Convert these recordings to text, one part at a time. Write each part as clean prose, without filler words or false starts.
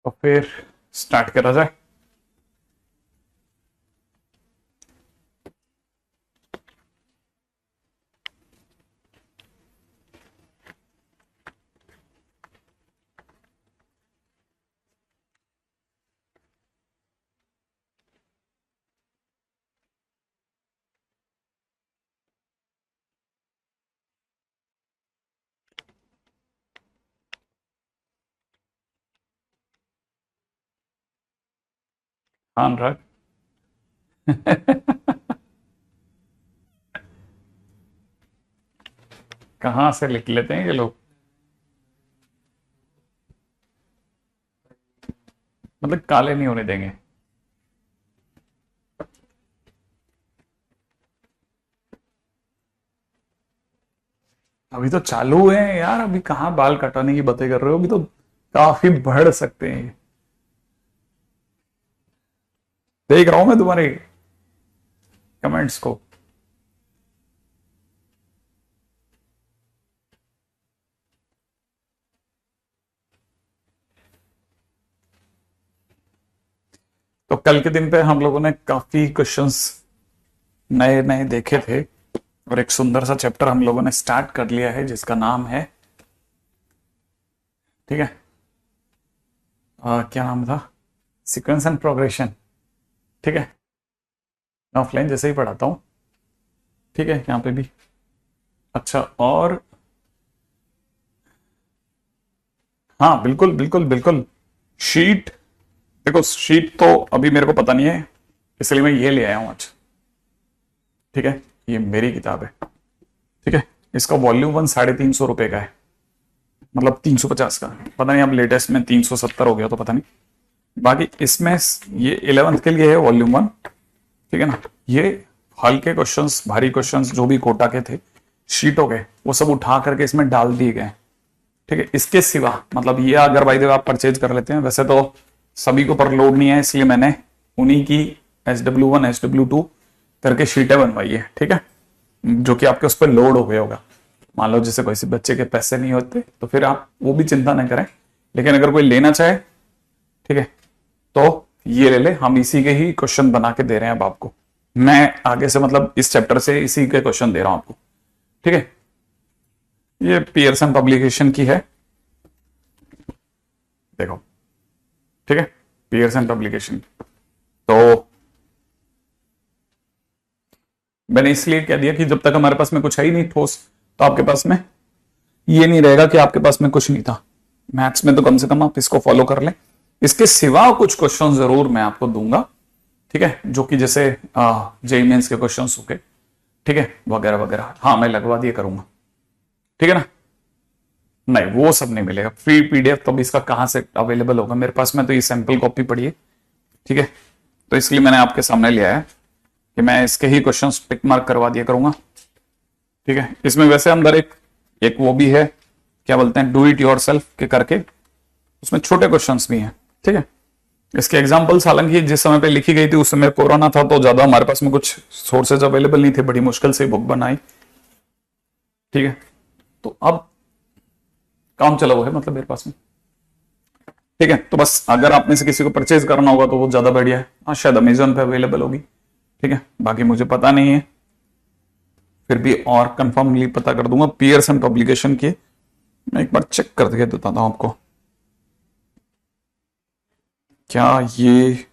तो फिर स्टार्ट करा जाए। हाँ अनुराग। कहाँ से लिख लेते हैं ये लोग। मतलब काले नहीं होने देंगे। अभी तो चालू है यार, अभी कहाँ बाल कटाने की बातें कर रहे हो, अभी तो काफी बढ़ सकते हैं ये। देख रहा हूं मैं तुम्हारे कमेंट्स को। तो कल के दिन पे हम लोगों ने काफी क्वेश्चंस नए नए देखे थे, और एक सुंदर सा चैप्टर हम लोगों ने स्टार्ट कर लिया है जिसका नाम है, ठीक है, क्या नाम था, सीक्वेंस एंड प्रोग्रेशन। ठीक है, ऑफलाइन जैसे ही पढ़ाता हूँ, ठीक है, यहाँ पे भी। अच्छा, और हाँ बिल्कुल बिल्कुल बिल्कुल। शीट, देखो शीट तो अभी मेरे को पता नहीं है, इसलिए मैं ये ले आया हूं आज। ठीक है, ये मेरी किताब है। ठीक है, इसका वॉल्यूम 1 ₹350 का है, मतलब 350 का। पता नहीं अब लेटेस्ट में 370 हो गया तो पता नहीं। बाकी इसमें ये 11th के लिए है वॉल्यूम 1। ठीक है ना, ये हल्के क्वेश्चंस, भारी क्वेश्चंस जो भी कोटा के थे, शीटों के, वो सब उठा करके इसमें डाल दिए गए। ठीक है, इसके सिवा मतलब ये अगर भाई आप परचेज कर लेते हैं, वैसे तो सभी को पर लोड नहीं है, इसलिए मैंने उन्हीं की SW1 SW2 करके शीटें बनवाई है। ठीक है, जो कि आपके उस पर लोड हो गया होगा। मान लो जैसे किसी बच्चे के पैसे नहीं होते तो फिर आप वो भी चिंता न करें, लेकिन अगर कोई लेना चाहे, ठीक है, तो ये ले ले, हम इसी के ही क्वेश्चन बना के दे रहे हैं अब आपको। मैं आगे से मतलब इस चैप्टर से इसी के क्वेश्चन दे रहा हूं आपको। ठीक है, ये पियर्सन पब्लिकेशन की है, देखो। ठीक है, पियर्सन पब्लिकेशन। तो मैंने इसलिए कह दिया कि जब तक हमारे पास में कुछ है ही नहीं ठोस, तो आपके पास में ये नहीं रहेगा कि आपके पास में कुछ नहीं था। मैथ्स में तो कम से कम आप इसको फॉलो कर लें। इसके सिवा कुछ क्वेश्चन जरूर मैं आपको दूंगा, ठीक है, जो कि जैसे जेईई मेंस के क्वेश्चन हो गए, ठीक है, वगैरह वगैरह, हाँ मैं लगवा दिए करूंगा। ठीक है ना, नहीं वो सब नहीं मिलेगा फ्री PDF, तो अभी इसका कहां से अवेलेबल होगा, मेरे पास में तो ये सैंपल कॉपी पड़ी है। ठीक है, तो इसलिए मैंने आपके सामने लिया है कि मैं इसके ही क्वेश्चंस टिक मार्क करवा दिया करूंगा। ठीक है, इसमें वैसे अंदर एक एक वो भी है, क्या बोलते हैं, डू इट योरसेल्फ के करके, उसमें छोटे क्वेश्चंस भी हैं। ठीक है, इसके एग्जांपल्स हालांकि जिस समय पे लिखी गई थी उस समय कोरोना था, तो ज्यादा हमारे पास में कुछ सोर्सेज अवेलेबल नहीं थे, बड़ी मुश्किल से बुक बनाई। ठीक है, तो अब काम चला हुआ है मतलब मेरे पास में। ठीक है, तो बस अगर आप में से किसी को परचेज करना होगा तो वो ज्यादा बढ़िया है। हाँ, शायद अमेजोन पे अवेलेबल होगी। ठीक है, बाकी मुझे पता नहीं है, फिर भी और कंफर्मली पता कर दूंगा। पियर्सन पब्लिकेशन की मैं एक बार चेक करके देता हूं आपको, क्या ये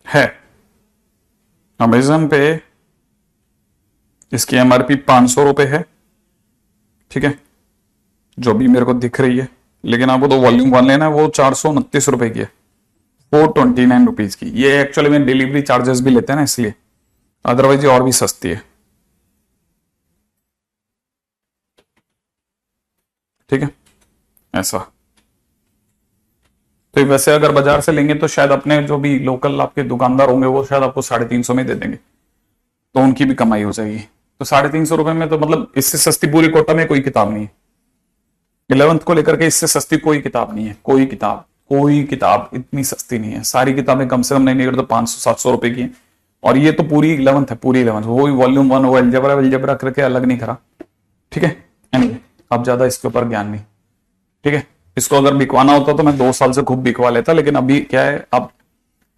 है। अमेजन पे इसकी MRP ₹500 है। ठीक है, जो भी मेरे को दिख रही है, लेकिन आपको तो वॉल्यूम 1 लेना है, वो ₹429 की है, ₹429 की। ये एक्चुअली में डिलीवरी चार्जेस भी लेते हैं ना, इसलिए, अदरवाइज ये और भी सस्ती है। ठीक है, ऐसा। तो वैसे अगर बाजार से लेंगे तो शायद अपने जो भी लोकल आपके दुकानदार होंगे वो शायद आपको 350 में दे देंगे, तो उनकी भी कमाई हो जाएगी। तो ₹350 में तो मतलब इससे सस्ती पूरी कोटा में कोई किताब नहीं है। 11th को लेकर के इससे सस्ती कोई किताब नहीं है, कोई किताब इतनी सस्ती नहीं है। सारी किताबें कम से कम नहीं तो ₹500-700 की हैं, और ये तो पूरी 11th है, पूरी 11th, वो वॉल्यूम 1 वो अलजेब्रा करके अलग नहीं करा, ठीक है। anyway, अब ज्यादा इसके ऊपर ज्ञान नहीं, ठीक है। इसको अगर बिकवाना होता तो मैं 2 साल से खूब बिकवा लेता, लेकिन अभी क्या है, अब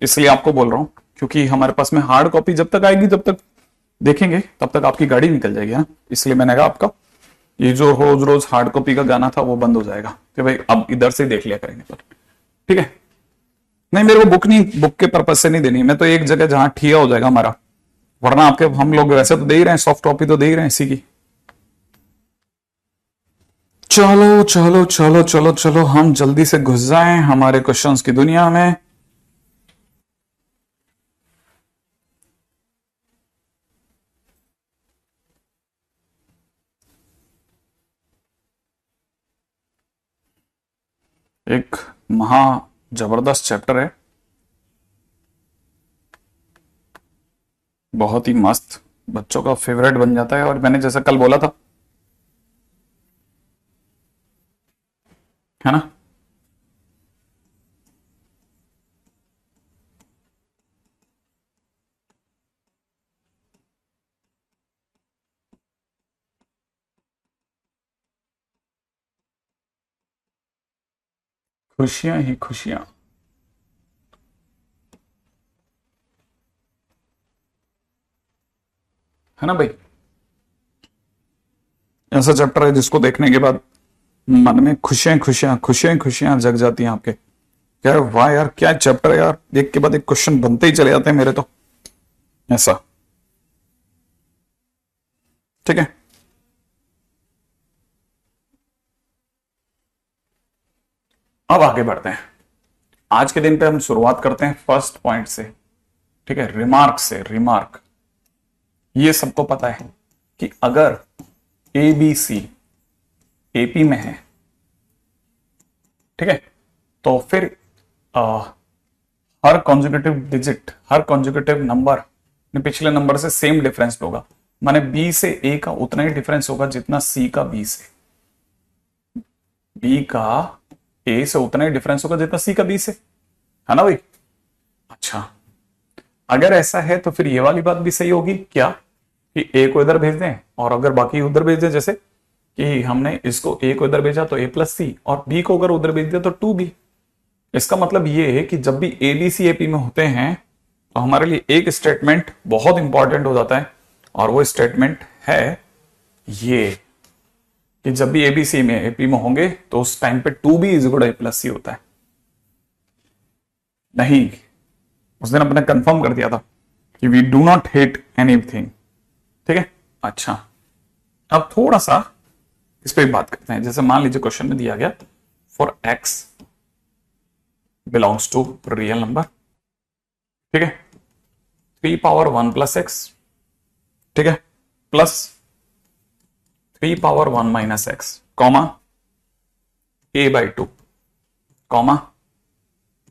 इसलिए आपको बोल रहा हूं क्योंकि हमारे पास में हार्ड कॉपी जब तक आएगी जब तक देखेंगे तब तक आपकी गाड़ी निकल जाएगी ना, इसलिए मैंने कहा आपका ये जो रोज रोज हार्ड कॉपी का गाना था वो बंद हो जाएगा कि भाई अब इधर से देख लिया करेंगे, पर ठीक है। नहीं, मेरे को बुक नहीं, बुक के पर्पज से नहीं देनी, मैं तो एक जगह जहां ठिया हो जाएगा हमारा, वरना आपके हम लोग वैसे तो दे ही रहे हैं, सॉफ्ट कॉपी तो दे ही रहे हैं इसी की। चलो चलो चलो चलो चलो, हम जल्दी से घुस जाएं हमारे क्वेश्चंस की दुनिया में। एक महा जबरदस्त चैप्टर है, बहुत ही मस्त, बच्चों का फेवरेट बन जाता है। और मैंने जैसा कल बोला था, है ना, खुशियां ही खुशियां। है ना भाई, ऐसा चैप्टर है जिसको देखने के बाद मन में खुशियां खुशियां खुशियां खुशियां जग जाती हैं आपके। यार वाह यार, क्या चैप्टर है यार, एक के बाद एक क्वेश्चन बनते ही चले जाते हैं मेरे तो, ऐसा, ठीक है। अब आगे बढ़ते हैं, आज के दिन पे हम शुरुआत करते हैं फर्स्ट पॉइंट से, ठीक है, रिमार्क से। रिमार्क, ये सबको पता है कि अगर ए बी सी एपी में है, ठीक है, तो फिर हर कॉन्जुगेटिव डिजिट, हर कॉन्जुगेटिव नंबर पिछले नंबर से सेम डिफरेंस होगा, माने बी से ए का उतना ही डिफरेंस होगा जितना सी का बी से, बी का ए से उतना ही डिफरेंस होगा जितना सी का बी से, है ना भाई। अच्छा, अगर ऐसा है तो फिर ये वाली बात भी सही होगी क्या कि ए को इधर भेज दें और अगर बाकी उधर भेज दें, जैसे कि हमने इसको ए को इधर भेजा तो ए प्लस सी, और बी को अगर उधर भेज दिया तो 2b। इसका मतलब ये है कि जब भी ए बी सी एपी में होते हैं तो हमारे लिए एक स्टेटमेंट बहुत इंपॉर्टेंट हो जाता है, और वो स्टेटमेंट है ये कि जब भी एबीसी में एपी में होंगे तो उस टाइम पे 2b is equal to a plus c होता है। नहीं, उस दिन अपने कंफर्म कर दिया था कि we do not hate anything, ठीक है। अच्छा, अब थोड़ा सा इस पे बात करते हैं। जैसे मान लीजिए क्वेश्चन में दिया गया for x belongs to real number, ठीक है, 3 पावर 1 प्लस एक्स, ठीक है, प्लस 3 power 1 minus x, comma a by 2, comma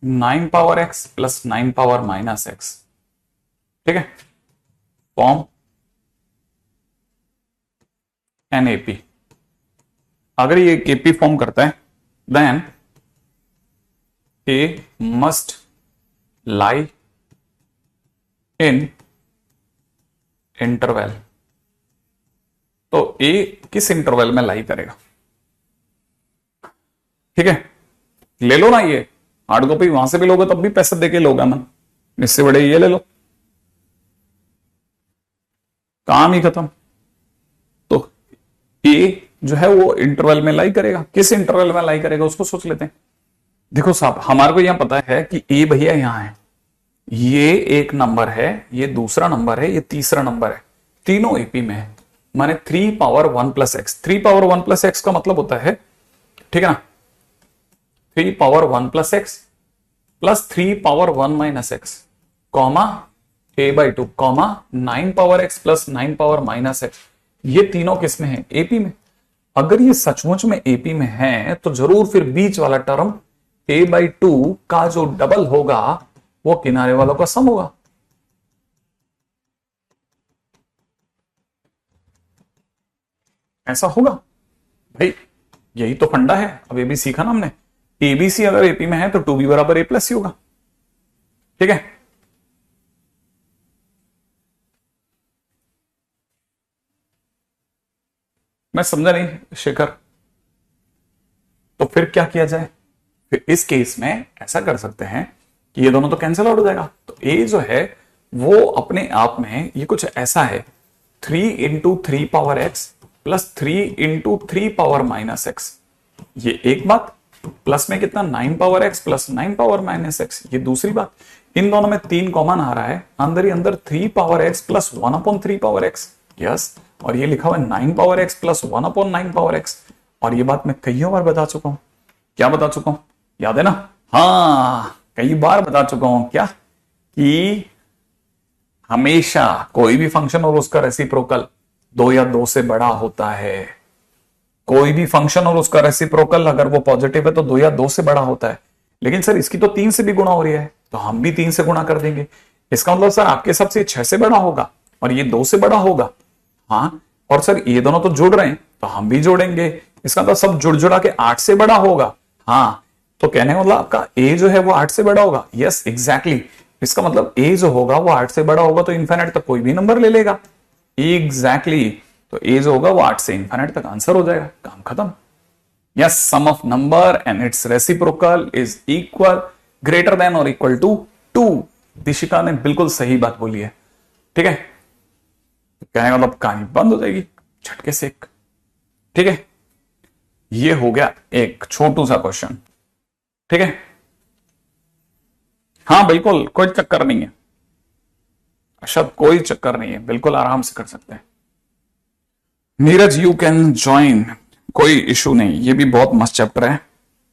9 power x plus 9 power minus x, ठीक है, फॉर्म एन एपी। अगर ये एपी फॉर्म करता है then A must lie in interval. तो ए किस इंटरवल में लाई करेगा, ठीक है, ले लो ना, ये हार्ड कॉपी वहां से भी लोगे तब भी पैसे देके लोगे मन, इससे बड़े ये ले लो, काम ही खत्म। तो ए जो है वो इंटरवल में लाई करेगा, किस इंटरवल में लाई करेगा उसको सोच लेते हैं। देखो साहब, हमारे को यहां पता है कि ए भैया यहां है, ये एक नंबर है, ये दूसरा नंबर है, ये तीसरा नंबर है, तीनों एपी में है, माने 3 power 1 plus x. 3 power 1 plus x का मतलब होता है, ठीक है ना, 3 power 1 plus x plus 3 power 1 minus x, comma a by 2, comma 9 power x plus 9 power minus x. ये तीनों किस में है, एपी में। अगर ये सचमुच में एपी में है तो जरूर फिर बीच वाला टर्म a बाई 2 का जो डबल होगा वो किनारे वालों का सम होगा। ऐसा होगा भाई, यही तो फंडा है। अब ये भी सीखा ना हमने, एबीसी अगर एपी में है तो 2b बराबर a प्लस सी होगा, ठीक है। मैं समझा नहीं शेखर। तो फिर क्या किया जाए? फिर इस केस में ऐसा कर सकते हैं कि ये दोनों तो कैंसिल आउट हो जाएगा, तो ए जो है वो अपने आप में ये कुछ ऐसा है, 3 into 3 power x plus 3 into 3 power minus x, ये एक बात। प्लस में कितना, 9 power x plus 9 power minus x, ये दूसरी बात। इन दोनों में 3 कॉमन आ रहा है, अंदर ही अंदर 3 power x plus 1/3 power x, yes. और ये लिखा हुआ है 9 power x plus 1/9 power x. और ये बात मैं कई बार बता चुका हूं। क्या बता चुका हूं, याद है ना? हाँ, कई बार बता चुका हूं। क्या कि हमेशा कोई भी फंक्शन और उसका रेसिप्रोकल 2 या 2 से बड़ा होता है। कोई भी फंक्शन और उसका रेसिप्रोकल अगर वो पॉजिटिव है तो 2 या 2 से बड़ा होता है। लेकिन सर इसकी तो 3 से भी गुणा हो रही है, तो हम भी 3 से गुणा कर देंगे। इसका मतलब सर आपके हिसाब से 6 से बड़ा होगा और ये 2 से बड़ा होगा। हाँ, और सर ये दोनों तो जुड़ रहे हैं तो हम भी जोड़ेंगे। इसका मतलब सब जुड़ जुड़ा के 8 से बड़ा होगा। हाँ, तो कहने का मतलब आपका ए जो है वो 8 से बड़ा होगा। यस एग्जैक्टली, इसका मतलब ए जो होगा वो 8 से बड़ा होगा, तो इनफाइनाइट तक कोई भी नंबर ले लेगा। एग्जैक्टली, तो ए जो होगा वो 8 से इनफाइनाइट तक आंसर हो जाएगा, काम खत्म। Yes, sum of number and its reciprocal is equal, greater than और इक्वल टू 2। दिशिका ने बिल्कुल सही बात बोली है, ठीक है। कहने का मतलब कहानी बंद हो जाएगी झटके से। ठीक है, ये हो गया एक छोटू सा क्वेश्चन, ठीक है। हाँ बिल्कुल, कोई चक्कर नहीं है अशद, कोई चक्कर नहीं है, बिल्कुल आराम से कर सकते हैं। नीरज यू कैन ज्वाइन, कोई इशू नहीं, ये भी बहुत मस्त चैप्टर है,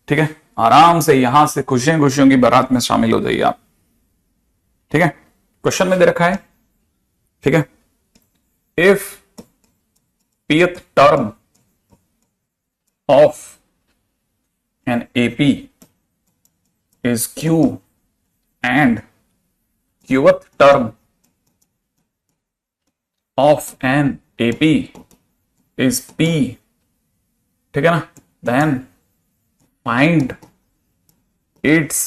ठीक है। आराम से यहां से खुशियों खुशियों की बारात में शामिल हो जाइए आप, ठीक है। क्वेश्चन में दे रखा है, ठीक है, if pth term of an AP is Q and qth term of an AP is P, ठीक है ना, then find its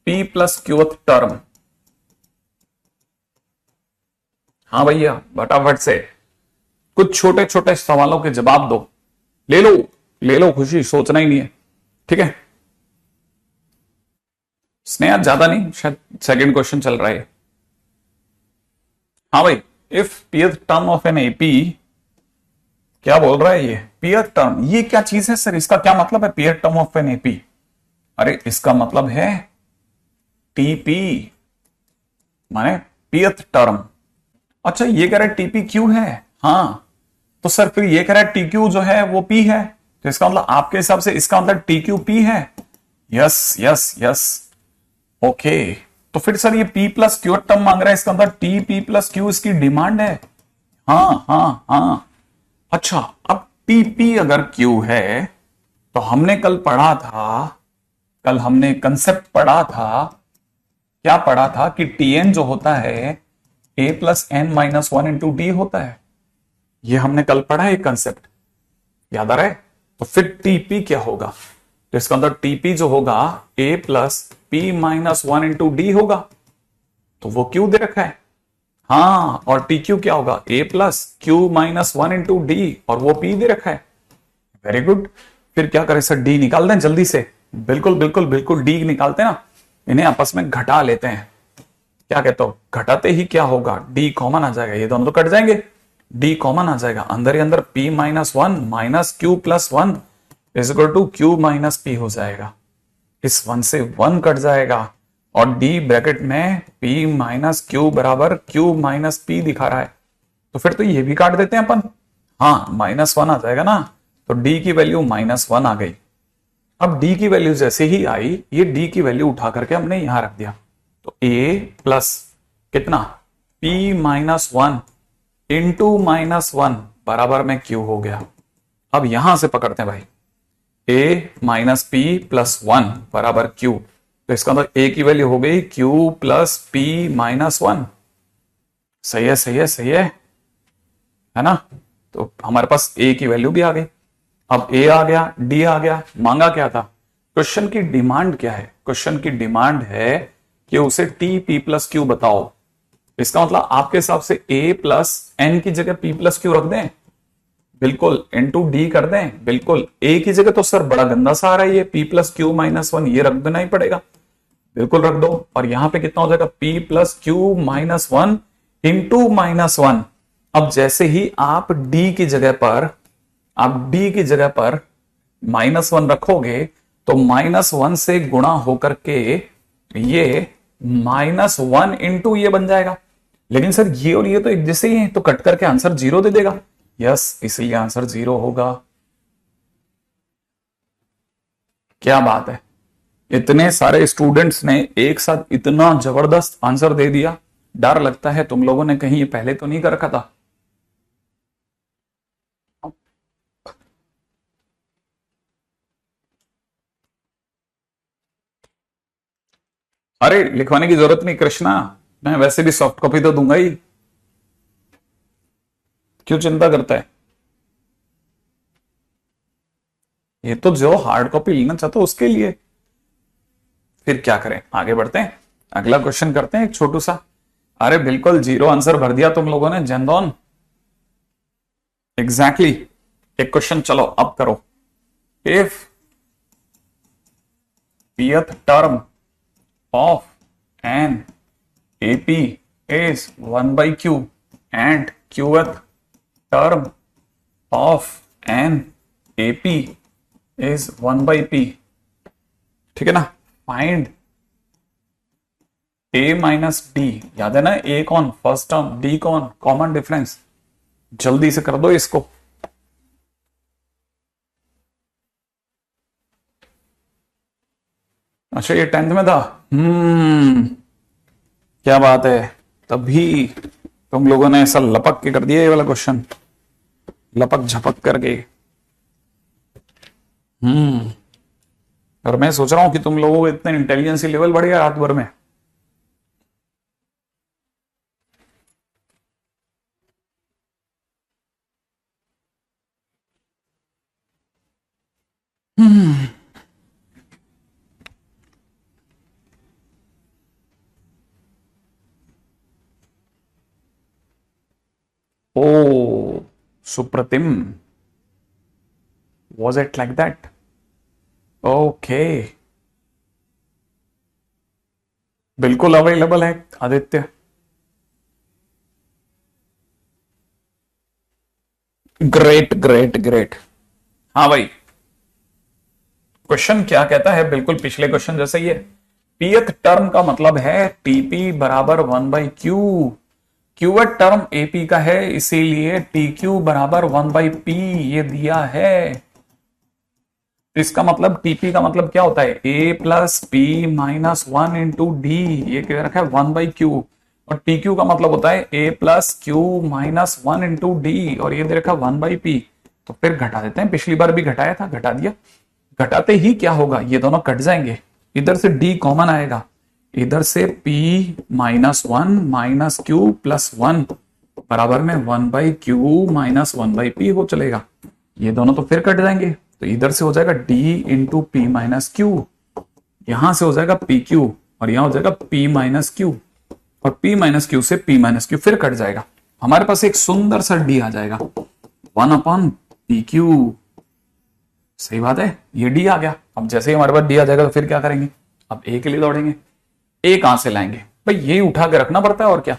P plus qth term। हाँ भैया, फटाफट से कुछ छोटे छोटे सवालों के जवाब दो, ले लो खुशी, सोचना ही नहीं है, ठीक है। स्नेहा ज्यादा नहीं, शायद सेकंड क्वेश्चन चल रहा है। हाँ भाई, if pth term of an AP, क्या बोल रहा है ये pth टर्म, ये क्या चीज है सर, इसका क्या मतलब है pth term of an AP? अरे इसका मतलब है टीपी माने pth टर्म। अच्छा, ये कह रहा है टीपी क्यू है, हाँ, तो सर फिर ये कह रहा है टी क्यू जो है वो पी है, तो इसका मतलब आपके हिसाब से इसका मतलब टी क्यू पी है। Yes yes yes, okay. तो फिर सर ये पी प्लस क्यू टर्म मांग रहा है, इसका मतलब टी पी प्लस क्यू इसकी डिमांड है। हाँ हाँ हाँ, अच्छा, अब टी पी अगर क्यू है तो हमने कल पढ़ा था, कल हमने कंसेप्ट पढ़ा था, क्या पढ़ा था कि टी एन जो होता है a plus n minus 1 into d होता है। ये हमने कल पढ़ा है कंसेप्ट, याद आ रहा है? तो फिर टीपी क्या होगा, तो इसका अंदर टीपी जो होगा a plus p minus 1 into d होगा, तो वो क्यू दे रखा है। हाँ, और टी क्यू क्या होगा, a plus q minus 1 into d, और वो पी दे रखा है। वेरी गुड, फिर क्या करें सर, डी निकाल दें जल्दी से। बिल्कुल बिल्कुल बिल्कुल, डी निकालते हैं ना, इन्हें आपस में घटा लेते हैं। क्या कहते हो, घटाते ही क्या होगा, डी कॉमन आ जाएगा, ये दोनों तो कट जाएंगे, डी कॉमन आ जाएगा, अंदर ही अंदर p minus 1 minus q plus 1 is equal to q minus p हो जाएगा। इस 1 से 1 कट जाएगा और d ब्रैकेट में p माइनस क्यू बराबर क्यू माइनस पी दिखा रहा है, तो फिर तो ये भी काट देते हैं अपन। हाँ, -1 आ जाएगा ना, तो d की वैल्यू -1 आ गई। अब d की वैल्यू जैसे ही आई, ये d की वैल्यू उठा करके हमने यहां रख दिया, तो a प्लस कितना p माइनस 1 इंटू -1 बराबर में q हो गया। अब यहां से पकड़ते हैं भाई, a माइनस पी प्लस 1 बराबर q, तो इसका मतलब a की वैल्यू हो गई q प्लस p माइनस 1। सही है सही है सही है ना, तो हमारे पास a की वैल्यू भी आ गई। अब a आ गया, d आ गया, मांगा क्या था, क्वेश्चन की डिमांड क्या है, क्वेश्चन की डिमांड है कि उसे टी पी प्लस क्यू बताओ। इसका मतलब आपके हिसाब से a प्लस एन की जगह p प्लस क्यू रख दें, बिल्कुल इनटू डी कर दें, बिल्कुल ए की जगह तो सर बड़ा गंदा सा आ रहा है ये p plus q minus one, ये रख देना ही पड़ेगा, बिल्कुल रख दो। और यहां पे कितना हो जाएगा p plus q minus one into minus one. अब जैसे ही आप d की जगह पर माइनस वन रखोगे तो माइनस वन से गुणा होकर के ये माइनस वन इंटू ये बन जाएगा। लेकिन सर ये और ये तो एक जैसे ही है, तो कट करके आंसर जीरो दे देगा। यस, इसलिए आंसर जीरो होगा। क्या बात है, इतने सारे स्टूडेंट्स ने एक साथ इतना जबरदस्त आंसर दे दिया। डर लगता है तुम लोगों ने कहीं ये पहले तो नहीं कर रखा था। अरे लिखवाने की जरूरत नहीं कृष्णा, मैं वैसे भी सॉफ्ट कॉपी तो दूंगा ही, क्यों चिंता करता है। ये तो जो हार्ड कॉपी लेना चाहता है उसके लिए। फिर क्या करें, आगे बढ़ते हैं, अगला क्वेश्चन करते हैं एक छोटू सा। अरे बिल्कुल जीरो आंसर भर दिया तुम लोगों ने, जनदौन एग्जैक्टली। एक क्वेश्चन चलो अब करो। If pth term of an AP is 1 by Q and qth term of an AP is 1 by P, ठीक है ना। फाइंड A माइनस डी, याद है ना, A कौन फर्स्ट टर्म, D कौन कॉमन डिफरेंस। जल्दी से कर दो इसको। अच्छा ये 10th में था, क्या बात है, तभी तुम लोगों ने ऐसा लपक के कर दिया ये वाला क्वेश्चन, लपक झपक करके। और मैं सोच रहा हूं कि तुम लोगों को इतने इंटेलिजेंसी लेवल बढ़ गया रात भर में। Oh Supratim, was it like that? Okay, बिल्कुल अवेलेबल है आदित्य। Great great great. हाँ भाई, क्वेश्चन क्या कहता है, बिल्कुल पिछले क्वेश्चन जैसे ही है। pth टर्म का मतलब है टीपी बराबर 1 by Q. qth term AP का है, इसीलिए TQ बराबर 1 बाई P ये दिया है। इसका मतलब TP का मतलब क्या होता है, A plus P minus one into D, ये क्या रखा है 1 बाई क्यू। और TQ का मतलब होता है A plus q minus one into d, और ये दे रखा 1 बाई P। तो फिर घटा देते हैं, पिछली बार भी घटाया था, घटा दिया। घटाते ही क्या होगा, ये दोनों कट जाएंगे, इधर से D कॉमन आएगा, इधर से P minus one minus q plus one बराबर में 1 by Q minus 1 by P हो चलेगा। ये दोनों तो फिर कट जाएंगे, तो इधर से हो जाएगा D into P minus Q, यहां से हो जाएगा PQ, और यहां हो जाएगा P माइनस क्यू, और P माइनस क्यू से P माइनस क्यू फिर कट जाएगा। हमारे पास एक सुंदर सा D आ जाएगा 1 अपॉन PQ। सही बात है, ये D आ गया। अब जैसे ही हमारे पास D आ जाएगा तो फिर क्या करेंगे, अब A के लिए दौड़ेंगे। A कहां से लाएंगे भाई, ये उठा के रखना पड़ता है और क्या।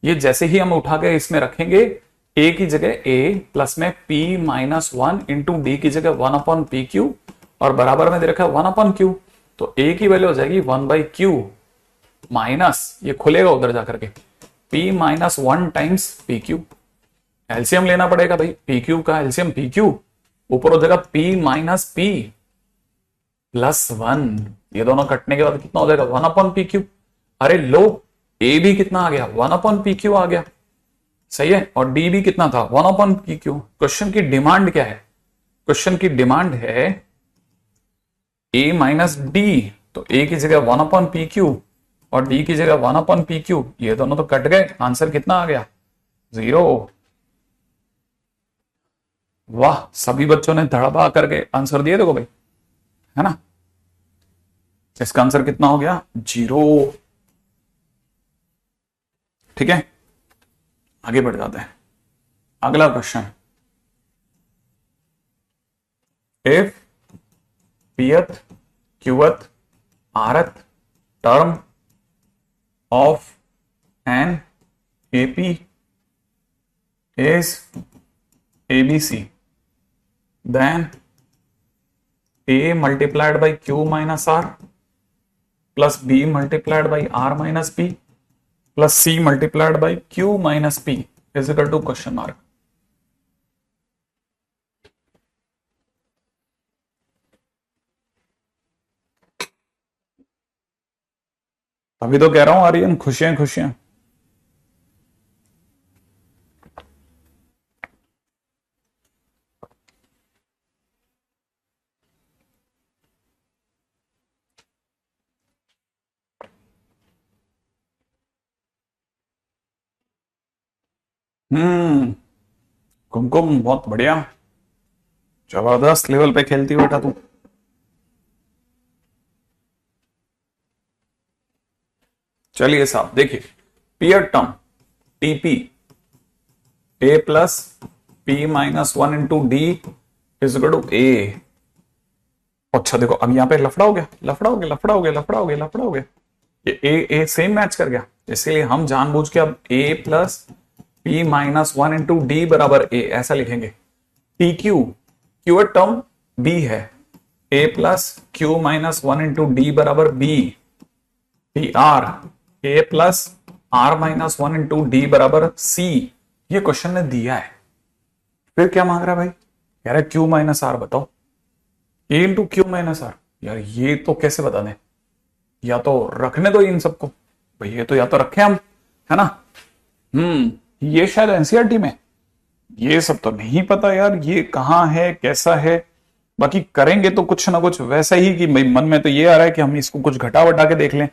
ये जैसे ही हम उठा के इसमें रखेंगे, A की जगह A प्लस में P minus one into D की जगह 1 अपॉन पी क्यू, और बराबर में दे रखा है 1 अपॉन क्यू। तो A की वैल्यू हो जाएगी 1 बाई क्यू माइनस, ये खुलेगा उधर जाकर के, P minus one times P Q. LCM लेना पड़ेगा भाई, पी क्यू का एलसीएम पी क्यू, ऊपर हो जाएगा P minus P plus one. ये दोनों कटने के बाद कितना हो जाएगा 1 अपॉन पी क्यू। अरे लो, A भी कितना आ गया 1 अपॉन पी क्यू आ गया, सही है, और D भी कितना था 1 अपॉन पी क्यू। क्वेश्चन की डिमांड क्या है, क्वेश्चन की डिमांड है A माइनस डी, तो A की जगह 1 अपॉन पी क्यू और D की जगह 1 अपॉन पी क्यू, ये दोनों तो कट गए, आंसर कितना आ गया 0। वाह, सभी बच्चों ने धड़बा करके आंसर दिए देखो भाई, है ना। इसका आंसर कितना हो गया 0। ठीक है, आगे बढ़ जाते हैं। अगला question, if pth qth rth term of an AP is ABC, then A multiplied by Q minus R plus B multiplied by R minus P plus C multiplied by Q minus P is equal to question mark. अभी तो कह रहा हूं आर्यन, खुशियां खुशियां। कुमकुम बहुत बढ़िया, जबरदस्त लेवल पे खेलती हो बेटा तू। चलिए साहब देखिए, period term t p a plus p minus one into d is equal to a. अच्छा देखो अब यहां पे लफड़ा हो गया, लफड़ा हो गया, लफड़ा हो गया, लफड़ा हो गया, लफड़ा हो गया। ये ए सेम मैच कर गया, इसलिए हम जानबूझ के अब a plus p minus one into d बराबर ए ऐसा लिखेंगे। T q q term b है, a plus q minus one into d बराबर b. T r a plus r minus one into d बराबर सी। ये question ने दिया है, फिर क्या मांग रहा है भाई? कह रहा है क्यू माइनस आर बताओ, ए इंटू क्यू माइनस आर। यार ये तो कैसे बता दें, या तो रखने दो इन सबको भाई, ये तो या तो रखे हम, है ना। ये शायद एनसीईआरटी में, ये सब तो नहीं पता यार ये कहां है कैसा है। बाकी करेंगे तो कुछ ना कुछ वैसा ही कि मन में तो ये आ रहा है कि हम इसको कुछ घटा वटा के देख लें,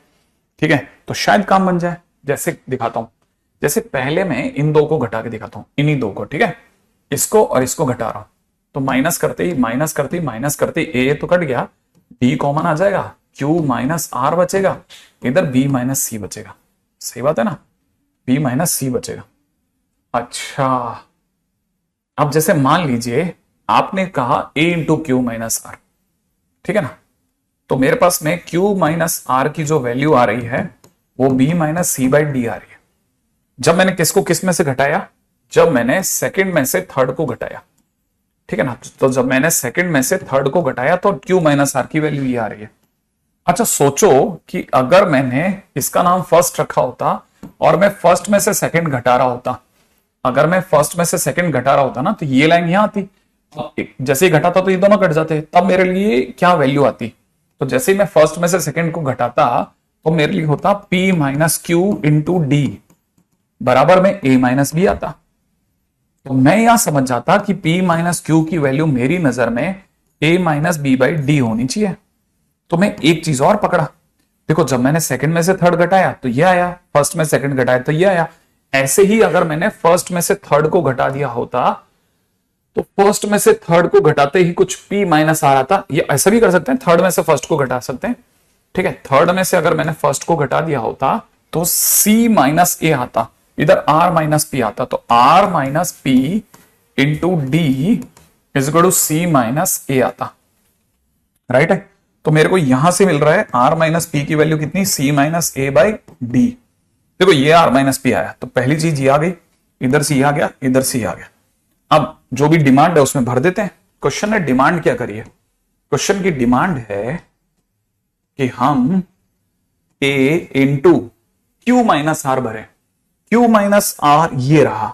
ठीक है, तो शायद काम बन जाए। जैसे दिखाता हूं, जैसे पहले मैं इन दो को घटा के दिखाता हूं, इन्हीं दो को, ठीक है, इसको और इसको घटा रहा हूं, तो माइनस करते ही माइनस करते ही माइनस करते ही ए तो कट गया, डी कॉमन आ जाएगा, क्यू माइनस आर बचेगा, इधर बी माइनस सी बचेगा। सही बात है ना, बी माइनस सी बचेगा। अच्छा अब जैसे मान लीजिए आपने कहा ए इंटू क्यू माइनस आर, ठीक है ना, तो मेरे पास में क्यू माइनस आर की जो वैल्यू आ रही है वो b minus C by d आ रही है। जब मैंने किसको किस में से घटाया, जब मैंने सेकंड में से थर्ड को घटाया, ठीक है ना, तो जब मैंने सेकंड में से थर्ड को घटाया तो क्यू माइनस आर की वैल्यू ये आ रही है। अच्छा सोचो कि अगर मैंने इसका नाम फर्स्ट रखा होता और मैं फर्स्ट में से सेकंड घटा रहा होता, अगर मैं फर्स्ट में से सेकंड घटा रहा होता ना, तो ये लाइन यहां आती, जैसे ही घटाता तो ये दोनों कट जाते, तब मेरे लिए क्या वैल्यू आती। तो जैसे ही मैं फर्स्ट में से सेकंड को घटाता तो मेरे लिए होता P minus Q into d बराबर में A माइनस बी आता। तो मैं यहां समझ जाता कि P माइनस क्यू की वैल्यू मेरी नजर में A minus B by D होनी चाहिए। तो मैं एक चीज और पकड़ा, देखो जब मैंने सेकंड में से थर्ड घटाया तो ये आया, फर्स्ट में सेकंड घटाया तो ये आया। ऐसे ही अगर मैंने फर्स्ट में से थर्ड को घटा दिया होता तो फर्स्ट में से थर्ड को घटाते ही कुछ P माइनस आ रहा था। ये ऐसा भी कर सकते हैं, थर्ड में से फर्स्ट को घटा सकते हैं, ठीक है, थर्ड में से अगर मैंने फर्स्ट को घटा दिया होता तो C माइनस ए आता, इधर R माइनस पी आता, तो R minus p into d is equal to C minus a आता, राइट है। तो मेरे को यहां से मिल रहा है R माइनस पी की वैल्यू कितनी, C minus A by D. देखो ये R माइनस पी आया, तो पहली चीज ये आ गई, इधर C आ गया, इधर C आ गया। अब जो भी डिमांड है उसमें भर देते हैं। क्वेश्चन ने डिमांड क्या करी है, क्वेश्चन की डिमांड है कि हम A into Q minus R भरें। क्यू माइनस आर ये रहा,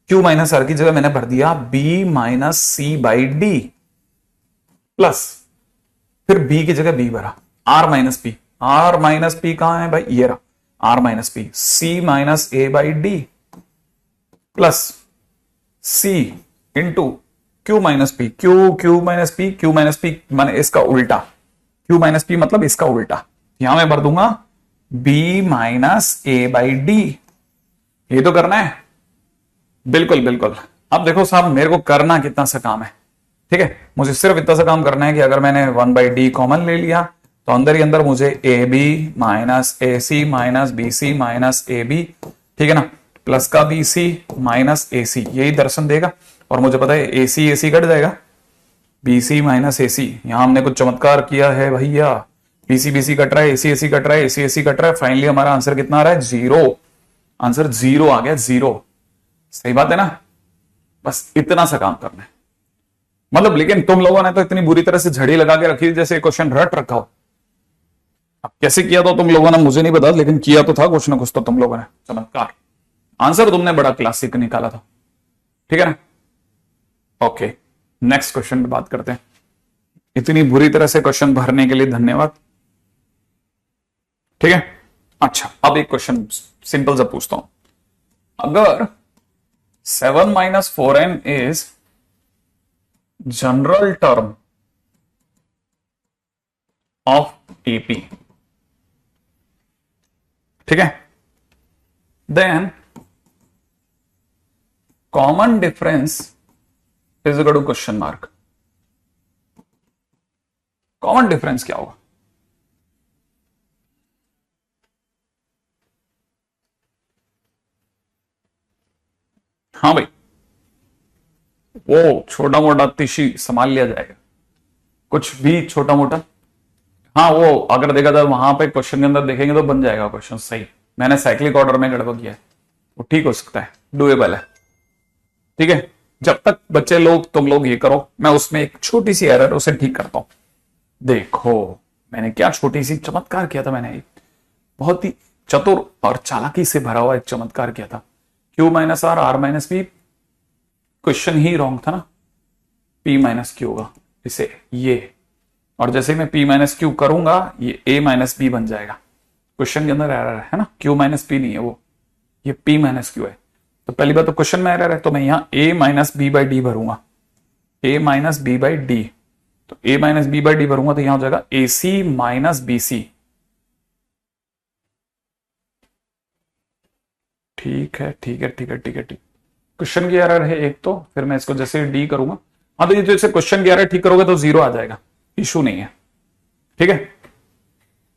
क्यू माइनस आर की जगह मैंने भर दिया B minus C by D, plus फिर B की जगह B भरा, R minus P. R minus P कहां है भाई, ये रहा R minus P, C minus A by D plus C into Q minus P. Q minus P, Q minus P माने इसका उल्टा, क्यू माइनस पी मतलब इसका उल्टा। यहां मैं भर दूंगा B minus A by D. ये तो करना है, बिल्कुल बिल्कुल। अब देखो साहब मेरे को करना कितना सा काम है, ठीक है, मुझे सिर्फ इतना सा काम करना है कि अगर मैंने वन बाई डी कॉमन ले लिया तो अंदर ही अंदर मुझे A B minus A C minus B C minus A B, ठीक है ना, प्लस का बी सी माइनस ए सी, यही दर्शन देगा। और मुझे पता है ए सी कट जाएगा, बीसी माइनस एसी, यहां हमने कुछ चमत्कार किया है भैया। बीसी बीसी कट रहा है, एसी एसी कट रहा है, एसी एसी कट रहा है, फाइनली हमारा आंसर कितना आ रहा है? 0। आंसर 0 आ गया, 0। सही बात है ना? बस इतना सा काम करना है। मतलब लेकिन तुम लोगों ने तो इतनी बुरी तरह से झड़ी लगा के रखी जैसे क्वेश्चन रट रखा हो। अब कैसे किया तो तुम लोगों ने मुझे नहीं पता, लेकिन किया तो था कुछ ना कुछ तो तुम लोगों ने। चमत्कार। आंसर तुमने बड़ा क्लासिक निकाला था, ठीक है ना? ओके, नेक्स्ट क्वेश्चन पे बात करते हैं। इतनी बुरी तरह से क्वेश्चन भरने के लिए धन्यवाद, ठीक है। अच्छा, अब एक क्वेश्चन सिंपल सा पूछता हूं। अगर 7 minus 4n is general term of AP, ठीक है, then common difference is equal to question mark. Common difference क्या होगा? हाँ भाई, वो छोटा मोटा तिशी संभाल लिया जाएगा, कुछ भी छोटा मोटा। हाँ, वो अगर देखा जाए वहां पे क्वेश्चन के अंदर देखेंगे तो बन जाएगा क्वेश्चन सही। मैंने साइक्लिक ऑर्डर में गड़बड़ किया है, वो ठीक हो सकता है, डुएबल है, ठीक है। जब तक बच्चे लोग तुम लोग ये करो, मैं उसमें एक छोटी सी एरर उसे ठीक करता हूं। देखो मैंने क्या छोटी सी चमत्कार किया था, मैंने एक बहुत ही चतुर और चालाकी से भरा हुआ एक चमत्कार किया था। Q minus R, R minus B, question ही रॉन्ग था ना, पी माइनस क्यू होगा इसे ये, और जैसे मैं पी माइनस क्यू करूंगा ये ए माइनस बी बन जाएगा। क्वेश्चन के अंदर एरर है ना, क्यू माइनस पी नहीं है वो, ये पी माइनस क्यू है। तो पहली बात तो क्वेश्चन में एरर है, तो मैं यहां a minus B by d भरूंगा, a minus B by d. तो a minus B by d भरूंगा तो यहां हो जाएगा ए सी माइनस बी सी। ठीक है ठीक है ठीक है ठीक है ठीक। क्वेश्चन की एरर है एक, तो फिर मैं इसको जैसे डी करूंगा, हाँ तो ये जैसे क्वेश्चन की एरर ठीक करोगे तो 0 आ जाएगा, इशू नहीं है, ठीक है।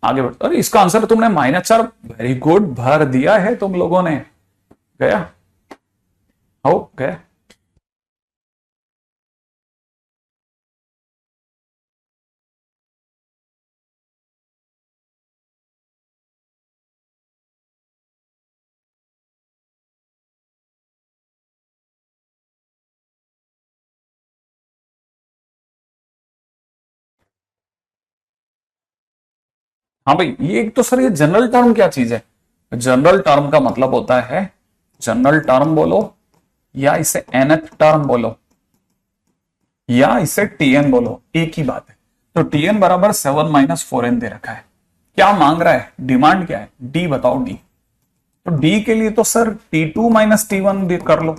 आगे बढ़ते, अरे इसका आंसर तुमने -4, वेरी गुड, भर दिया है तुम लोगों ने। गया हो गया। हाँ भाई, ये तो सर ये जनरल टर्म क्या चीज है? जनरल टर्म का मतलब होता है, जनरल टर्म बोलो या इसे nth टर्म बोलो या इसे tn बोलो, एक ही बात है। तो tn बराबर 7 माइनस 4n दे रखा है। क्या मांग रहा है, डिमांड क्या है? डी बताओ, डी। तो डी के लिए तो सर T2 माइनस T1 कर लो,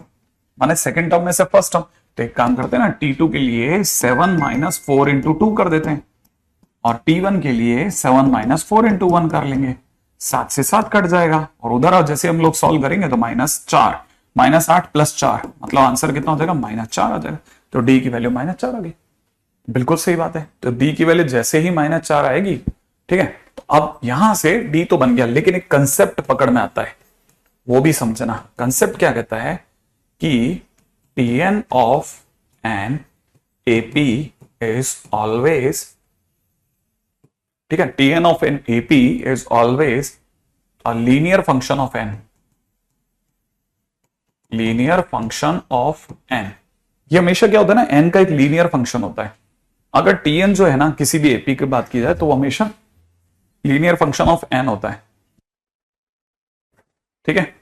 माने सेकेंड टर्म में से फर्स्ट टर्म। तो एक काम करते हैं ना, T2 के लिए 7 माइनस 4 इंटू 2 कर देते हैं, और T1 के लिए 7 माइनस 4 इंटू 1 कर लेंगे, 7 से 7 कट जाएगा। और उधर जैसे हम लोग सॉल्व करेंगे तो -4, -8 प्लस 4 मतलब आंसर कितना हो जाएगा? -4 आ जाएगा। तो डी की वैल्यू -4 आ गई, बिल्कुल सही बात है। तो डी की वैल्यू जैसे ही -4 आएगी, ठीक है, तो अब यहां से डी तो बन गया, लेकिन एक कंसेप्ट पकड़ में आता है, वो भी समझना। कंसेप्ट क्या कहता है कि Tn of an AP is always, ठीक है, Tn of an AP is always a linear function of n, linear function of n। ये हमेशा क्या होता है ना, n का एक लीनियर फंक्शन होता है। अगर Tn जो है ना किसी भी AP की बात की जाए तो वो हमेशा लीनियर फंक्शन ऑफ n होता है, ठीक है।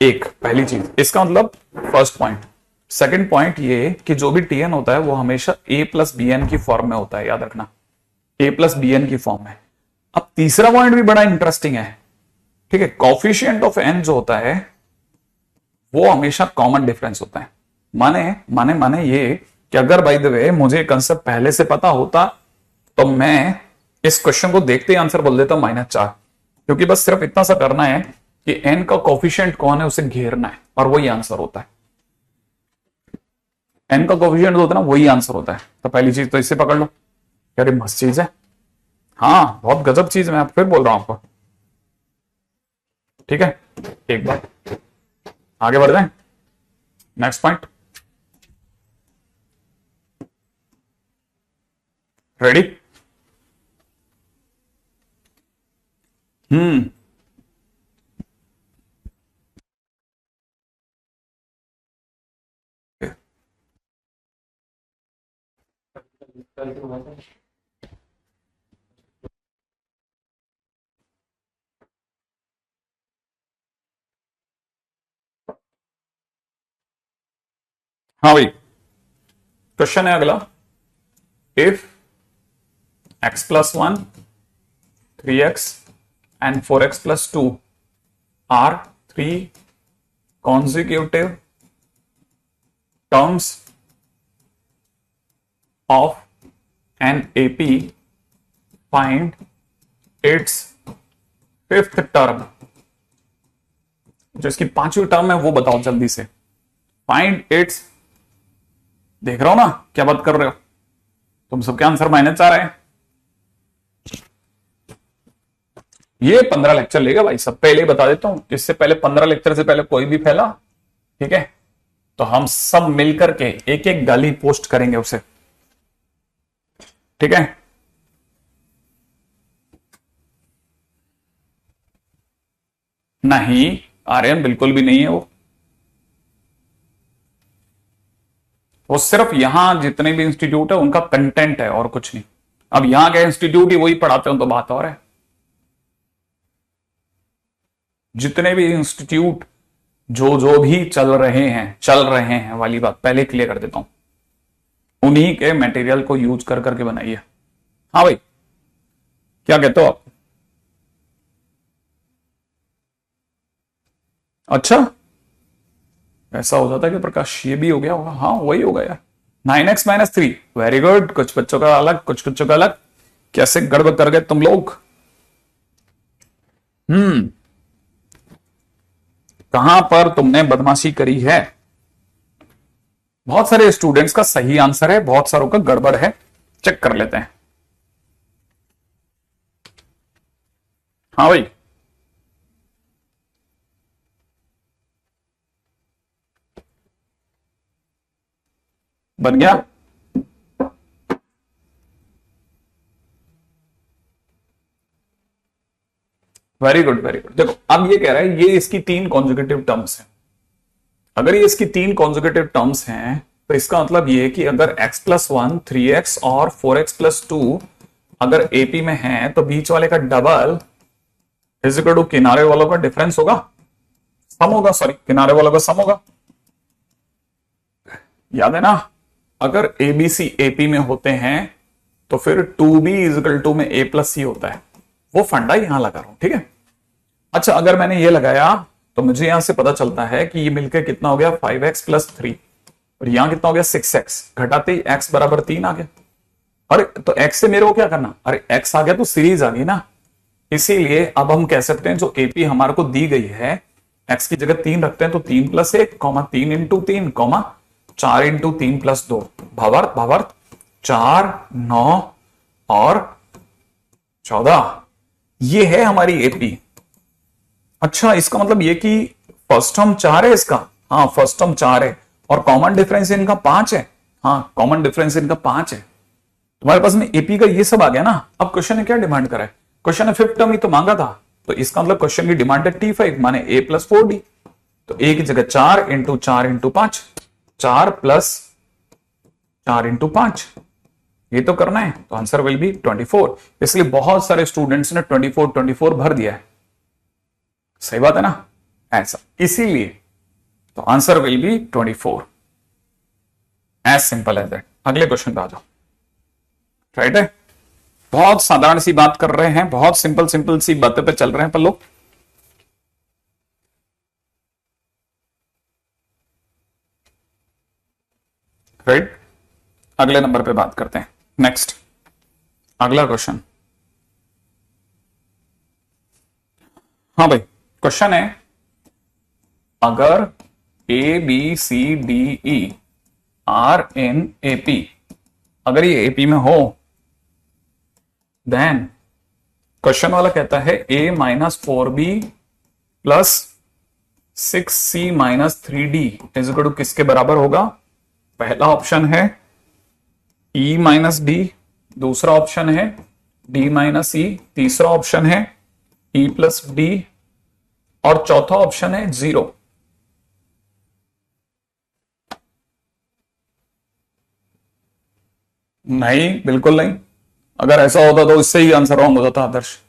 एक पहली चीज, इसका मतलब फर्स्ट पॉइंट। सेकंड पॉइंट ये कि जो भी Tn होता है वो हमेशा a प्लस bn की फॉर्म में होता है, याद रखना, a प्लस bn की फॉर्म में। अब तीसरा पॉइंट भी बड़ा इंटरेस्टिंग है, ठीक है। कॉफिशिएंट ऑफ n जो होता है वो हमेशा कॉमन डिफरेंस होता है। माने माने माने ये कि अगर बाय द वे मुझे कंसेप्ट पहले से पता होता तो मैं इस क्वेश्चन को देखते ही आंसर बोल देता -4, क्योंकि बस सिर्फ इतना सा करना है कि n का कॉफिशिएंट कौन है उसे घेरना है और वही आंसर होता है। n का कॉफिशिएंट होता है ना, वही आंसर होता है। तो पहली चीज तो इसे पकड़ लो, अरे मस्त चीज है, हाँ बहुत गजब चीज है, मैं फिर बोल रहा हूं आपको, ठीक है। एक बार आगे बढ़ जाए, नेक्स्ट पॉइंट। रेडी? हम्म हाँ भाई, क्वेश्चन है अगला। If x+1, 3x and 4x+2 are three consecutive terms of an AP, find its fifth term। जो इसकी पांचवी टर्म है वो बताओ जल्दी से। फाइंड इट्स, देख रहा हो ना क्या बात कर रहे हो तुम, सबके आंसर माइनस आ रहे हैं। ये 15 लेक्चर लेगा भाई, सब पहले ही बता देता हूं, इससे पहले 15 लेक्चर से पहले कोई भी फैला, ठीक है, तो हम सब मिलकर के एक एक गाली पोस्ट करेंगे उसे, ठीक है। नहीं आर्यन बिल्कुल भी नहीं है वो सिर्फ यहां जितने भी इंस्टीट्यूट है उनका कंटेंट है और कुछ नहीं। अब यहां के इंस्टीट्यूट ही वही पढ़ाते हो तो बात और है। जितने भी इंस्टीट्यूट जो जो भी चल रहे हैं वाली बात पहले क्लियर कर देता हूं, उन्हीं के मटेरियल को यूज कर करके बनाइए। हाँ भाई, क्या कहते हो आप? अच्छा, ऐसा हो जाता है कि प्रकाश ये भी हो गया होगा। हाँ वही होगा यार, 9x-3। वेरी गुड, कुछ बच्चों का अलग कुछ बच्चों का अलग। कैसे गड़बड़ कर गए तुम लोग। कहां पर तुमने बदमाशी करी है? बहुत सारे स्टूडेंट्स का सही आंसर है, बहुत सारों का गड़बड़ है, चेक कर लेते हैं। हाँ भाई, बन गया। Very good very good. देखो अब ये कह रहा है ये इसकी 3 कॉन्जुगेटिव टर्म्स हैं। अगर ये इसकी 3 कॉन्जुगेटिव टर्म्स हैं तो इसका मतलब ये है कि अगर x+1, 3x और 4x+2 अगर एपी में है तो बीच वाले का डबल इज इक्वल टू किनारे वालों का डिफरेंस होगा, सम होगा, सॉरी किनारे वालों का सम होगा। याद है ना, अगर एबीसी एपी में होते हैं तो फिर 2b इज इक्वल टू में a+c होता है। वो फंडा यहां लगा रहा हूं, ठीक है। अच्छा, अगर मैंने ये लगाया तो मुझे यहां से पता चलता है कि ये मिलकर कितना हो गया 5x+3 और यहां कितना हो गया 6x, घटाते ही x बराबर 3 आ गया। अरे तो x से मेरे को क्या करना, अरे x आ गया तो सीरीज आ गई ना। इसीलिए अब हम कह सकते हैं जो एपी हमारे को दी गई है x की जगह 3 रखते हैं तो 3+1, 3 × 3, 4 × 3+2 भावार्थ भावार्थ 4, 9 और 14। ये है हमारी एपी। अच्छा, इसका मतलब ये कि फर्स्ट टर्म 4 है इसका। हाँ फर्स्ट टर्म 4 है और कॉमन डिफरेंस इनका 5 है। हाँ कॉमन डिफरेंस इनका 5 है। तुम्हारे पास में एपी का ये सब आ गया ना। अब क्वेश्चन ने क्या डिमांड करा है? क्वेश्चन ने 5th टर्म ही तो मांगा था, तो इसका मतलब क्वेश्चन की डिमांड है T5 माने a+4d। तो a की जगह 4 × 4 × 5, 4 + 4 × 5 ये तो करना है, तो आंसर विल बी 24। इसलिए बहुत सारे स्टूडेंट्स ने 24 भर दिया है। सही बात है ना, ऐसा इसीलिए तो answer will be 24। As simple as that. अगले क्वेश्चन पे आ जाओ। राइट है, बहुत साधारण सी बात कर रहे हैं, बहुत सिंपल सिंपल सी बातें पे चल रहे हैं पर लोग। राइट, अगले नंबर पे बात करते हैं। नेक्स्ट अगला क्वेश्चन। हाँ भाई, क्वेश्चन है अगर A B C D E are in AP, अगर ये एपी में हो देन क्वेश्चन वाला कहता है a-4b + 6c - 3d is equal to किसके बराबर होगा? पहला ऑप्शन है e - d, दूसरा ऑप्शन है डी माइनस ई, तीसरा ऑप्शन है ई प्लस डी, और चौथा ऑप्शन है 0। नहीं, बिल्कुल नहीं। अगर ऐसा होता तो इससे ही आंसर रॉन्ग होता था आदर्श,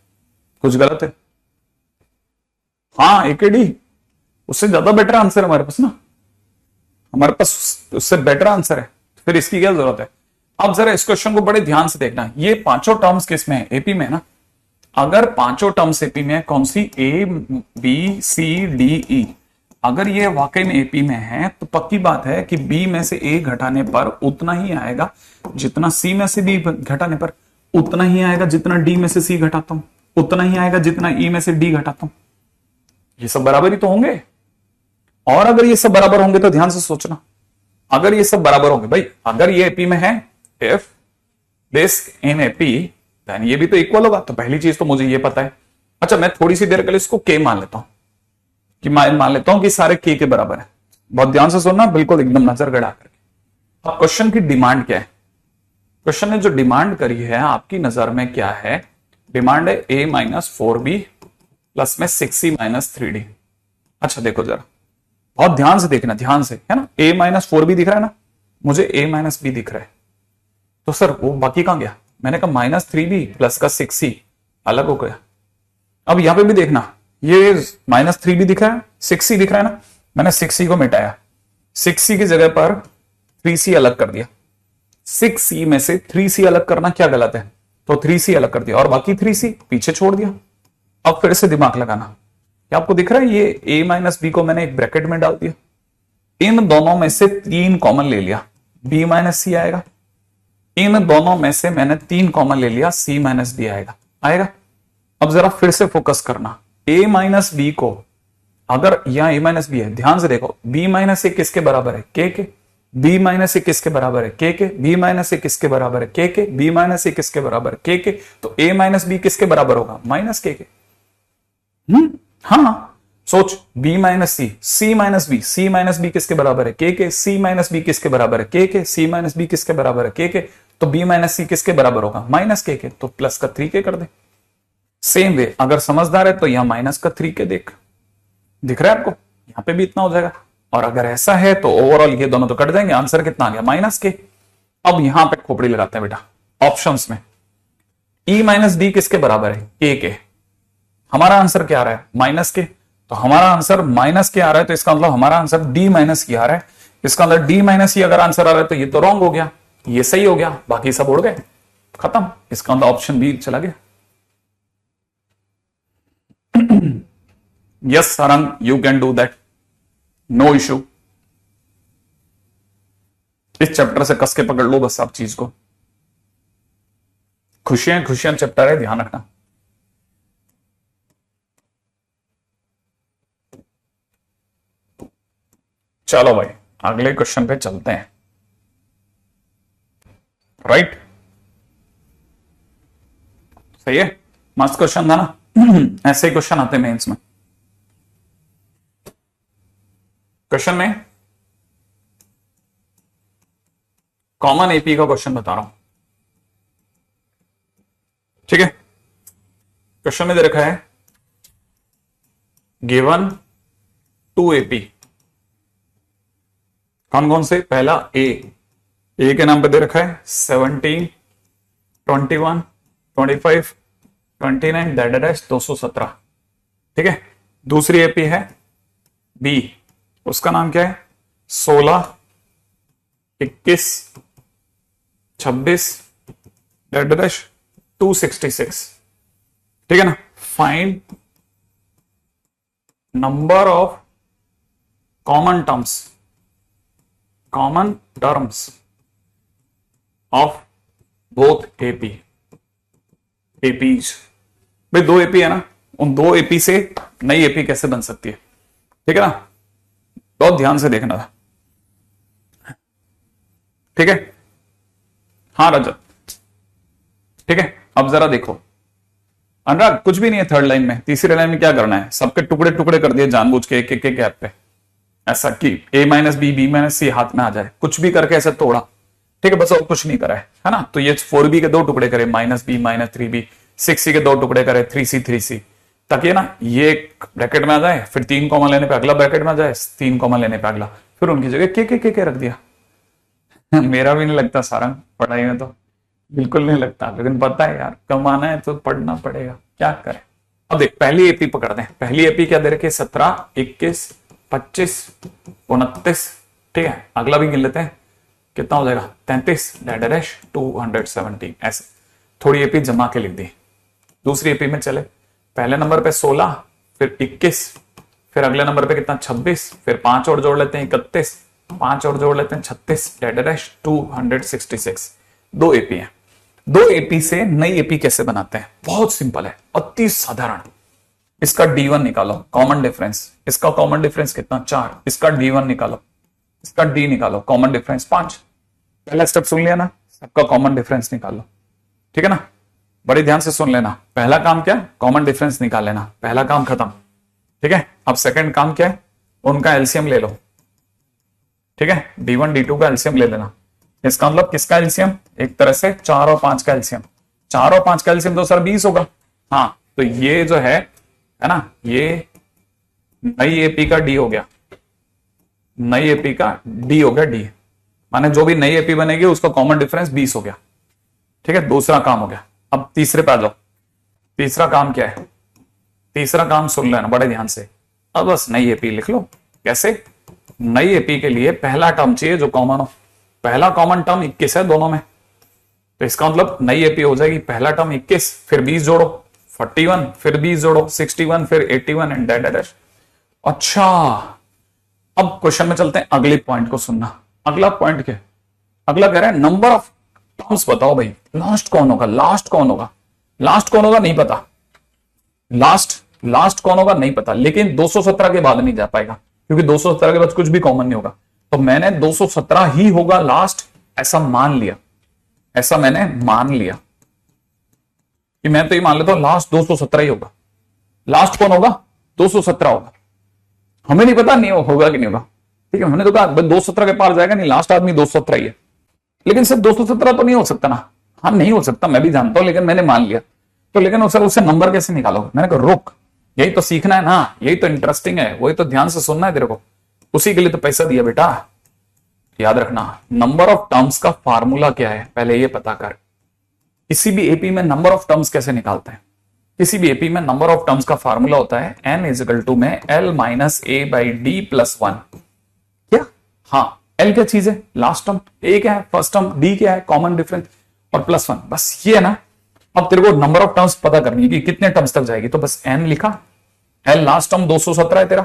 कुछ गलत है। हाँ, ए के डी, उससे ज्यादा बेटर आंसर है हमारे पास ना, हमारे पास उससे बेटर आंसर है, फिर इसकी क्या जरूरत है। अब जरा इस क्वेश्चन को बड़े ध्यान से देखना, ये पांचों टर्म्स किस में है, एपी में है ना। अगर पांचों टर्म्स एपी में है, कौन सी, ए बी सी डी ई, अगर ये वाकई में एपी में है तो पक्की बात है कि बी में से ए घटाने पर उतना ही आएगा जितना सी में से बी घटाने पर, उतना ही आएगा जितना डी में से सी घटाता हूं, उतना ही आएगा जितना ई में से डी घटाता हूं। ये सब बराबर ही तो होंगे। और अगर ये सब बराबर होंगे तो ध्यान से सोचना, अगर ये सब बराबर होंगे भाई, अगर ये एपी में है, if this in AP then ये भी तो इक्वल होगा। तो पहली चीज तो मुझे ये पता है। अच्छा, मैं थोड़ी सी देर के लिए इसको के मान लेता हूं, कि मान लेता हूं कि सारे के बराबर है। बहुत ध्यान से सुनना, बिल्कुल एकदम नजर गड़ा करके। अब क्वेश्चन की डिमांड क्या है, क्वेश्चन ने जो डिमांड करी है आपकी नजर में क्या है, डिमांड है a माइनस 4b प्लस में 6c माइनस 3d। अच्छा देखो जरा, बहुत ध्यान से देखना, ध्यान से, है ना। a माइनस 4b दिख रहा है ना, मुझे a माइनस b दिख रहा है, तो सर वो बाकी कहां गया, मैंने कहा माइनस 3b प्लस का 6c अलग हो गया। अब यहां पे भी देखना, ये माइनस 3b दिख रहा है, 6c दिख रहा है ना, मैंने 6c को मिटाया, 6c की जगह पर 3c अलग कर दिया। 6c में से 3c अलग करना क्या गलत है, तो 3c अलग कर दिया और बाकी 3c पीछे छोड़ दिया। अब फिर से दिमाग लगाना, क्या आपको दिख रहा है, ये a माइनस बी को मैंने एक ब्रैकेट में डाल दिया, इन दोनों में से 3 कॉमन ले लिया, b माइनस सी आएगा। इन दोनों में से मैंने 3 कॉमन ले लिया, c माइनस डी आएगा। अब जरा फिर से फोकस करना, a माइनस बी को, अगर यहां a माइनस बी है, ध्यान से देखो, b माइनस ए किसके बराबर है, के, b माइनस ए किसके बराबर है, के, b माइनस ए किसके बराबर है, के, b माइनस ए किसके बराबर है, के, तो a माइनस बी किसके बराबर होगा, माइनस के। हाँ सोच, b minus C, c minus B, c minus B किसके बराबर है, के, c माइनस बी किसके बराबर है, के, c माइनस बी किसके बराबर है, के, तो b माइनस सी किसके बराबर होगा, माइनस के, तो प्लस का 3k कर दे। सेम वे, अगर समझदार है तो यहां माइनस का 3k दिख रहा है आपको, यहां पे भी इतना हो जाएगा। और अगर ऐसा है तो ओवरऑल ये दोनों तो कट जाएंगे, आंसर कितना आ गया, माइनस के। अब यहां पे खोपड़ी लगाते हैं बेटा, ऑप्शंस में e माइनस डी किसके बराबर है, के। हमारा आंसर क्या आ रहा है, माइनस के, तो हमारा आंसर माइनस के आ रहा है, तो इसका मतलब हमारा आंसर डी माइनस की आ रहा है। इसका मतलब डी माइनस की अगर आंसर आ रहा है तो ये तो रॉन्ग हो गया, ये सही हो गया, बाकी सब उड़ गए, खत्म। इसका मतलब ऑप्शन बी चला गया। Yes Sarang, you can do that, no issue. इस चैप्टर से कस के पकड़ लो बस आप चीज को, खुशियां खुशियां चैप्टर है, ध्यान रखना। चलो भाई अगले क्वेश्चन पे चलते हैं, राइट। सही है, मस्त क्वेश्चन था ना। ऐसे ही क्वेश्चन आते हैं मेंस में। क्वेश्चन में कॉमन एपी का क्वेश्चन बता रहा हूं, ठीक है। क्वेश्चन में दे रखा है गिवन 2 एपी, कौन कौन से, पहला ए के नाम पे दे रखा है 17, 21, 25, 29 डैश 217, ठीक है। दूसरी एपी है बी, उसका नाम क्या है 16, 21, 26 डैश 266, ठीक है ना। Find number of common terms of both APs. भाई 2 एपी है ना, उन 2 एपी से नई एपी कैसे बन सकती है, ठीक है ना, बहुत ध्यान से देखना था, ठीक है। हाँ रजत, ठीक है। अब जरा देखो अनुराग, कुछ भी नहीं है थर्ड लाइन में, तीसरी लाइन में क्या करना है, सबके टुकड़े टुकड़े कर दिए जानबूझ के, एक गैप पे, ऐसा कि a minus b, b minus c हाथ में आ जाए, कुछ भी करके ऐसे तोड़ा, ठीक है, बस और कुछ नहीं करा है ना। तो ये 4b के 2 टुकड़े करे, -b -3b, 6c के 2 टुकड़े करे, 3c ताकि ना ये एक ब्रैकेट में आ जाए, फिर 3 कॉमन लेने पे अगला ब्रैकेट में आ जाए, 3 कॉमन लेने पे अगला, फिर उनकी जगह के रख दिया। मेरा भी नहीं लगता सारंग पढ़ाई में, तो बिल्कुल नहीं लगता, लेकिन पता है यार कमाना है तो पढ़ना पड़ेगा, क्या करें। अब देख पहली एपी पकड़ दें। पहली एपी क्या दे रखी है, 17, 21, 25, 29, ठीक है। अगला भी गिन लेते हैं, कितना हो जाएगा, 33 डैश 217, ऐसे थोड़ी एपी जमा के लिख दी। दूसरी एपी में चले, पहले नंबर पे 16, फिर 21, फिर अगले नंबर पे कितना 26, फिर 5 और जोड़ लेते हैं 31, 5 और जोड़ लेते हैं 36 डैश 266। 2 एपी है। 2 एपी से नई एपी कैसे बनाते हैं, बहुत सिंपल है, अति साधारण। इसका D1 निकालो, कॉमन डिफरेंस। इसका कॉमन डिफरेंस कितना 4, इसका D1 निकालो, इसका D निकालो, कॉमन डिफरेंस 5। पहला स्टेप सुन लिया ना, सबका कॉमन डिफरेंस निकालो, ठीक है ना। बड़ी ध्यान से सुन लेना, पहला काम क्या है, कॉमन डिफरेंस निकाल लेना, पहला काम खत्म, ठीक है। अब सेकंड काम क्या है, उनका एलसीएम ले लो, ठीक है। D1 D2 का एलसीएम ले लेना। इसका मतलब किसका एलसीएम, एक तरह से 4 और 5 का एलसीएम। 4 और 5 का एलसीएम तो सर 20 होगा। हाँ, तो ये जो है ना, ये नई एपी का डी हो गया, नई एपी का डी हो गया, डी माने जो भी नई एपी बनेगी उसका कॉमन डिफरेंस 20 हो गया, ठीक है। दूसरा काम हो गया। अब तीसरे पे आ जाओ। तीसरा काम क्या है, तीसरा काम सुन लेना बड़े ध्यान से। अब बस नई एपी लिख लो। कैसे, नई एपी के लिए पहला टर्म चाहिए जो कॉमन हो। पहला कॉमन टर्म 21 है दोनों में, तो इसका मतलब नई एपी हो जाएगी पहला टर्म 21, फिर 20 जोड़ो 41, फिर 20 जोड़ो 61, फिर 81 एंड डैश। अच्छा, अब क्वेश्चन में चलते हैं, अगले पॉइंट को सुनना। अगला पॉइंट क्या, अगला कह रहा है नंबर ऑफ टर्म्स बताओ भाई, लास्ट कौन होगा, लास्ट कौन होगा, लास्ट कौन होगा नहीं पता, लास्ट कौन होगा नहीं पता, लेकिन 217 के बाद नहीं जा पाएगा, क्योंकि 217 के बाद कुछ भी कॉमन नहीं होगा। तो मैंने 217 ही होगा लास्ट, ऐसा मान लिया, ऐसा मैंने मान लिया कि मैं तो ये मान लेता हूं लास्ट 217 ही होगा। लास्ट कौन होगा, 217 होगा। हमें नहीं पता नहीं होगा कि नहीं होगा, ठीक है। हमने तो कहा 217 के पार जाएगा नहीं, लास्ट आदमी 217 ही है, लेकिन सिर्फ 217 तो नहीं हो सकता ना। हाँ नहीं हो सकता, मैं भी जानता हूं, लेकिन मैंने मान लिया। तो लेकिन उससे नंबर कैसे निकालो, मैंने कहा रुक, यही तो सीखना है ना, यही तो इंटरेस्टिंग है, वही तो ध्यान से सुनना है तेरे को, उसी के लिए तो पैसा दिया बेटा। याद रखना, नंबर ऑफ टर्म्स का फार्मूला क्या है पहले ये पता कर। किसी भी एपी में नंबर ऑफ टर्म्स कैसे निकालते हैं, किसी भी एपी में नंबर ऑफ टर्म्स का फार्मूला होता है n इजिकल टू में l minus A by D plus 1। क्या, हाँ, l क्या चीज है, लास्ट टर्म, a क्या है फर्स्ट टर्म, d क्या है कॉमन डिफरेंस, और प्लस 1, बस ये है ना। अब तेरे को नंबर ऑफ टर्म्स पता करनी है कि कितने टर्म्स तक जाएगी, तो बस n लिखा, l लास्ट टर्म 217 है तेरा,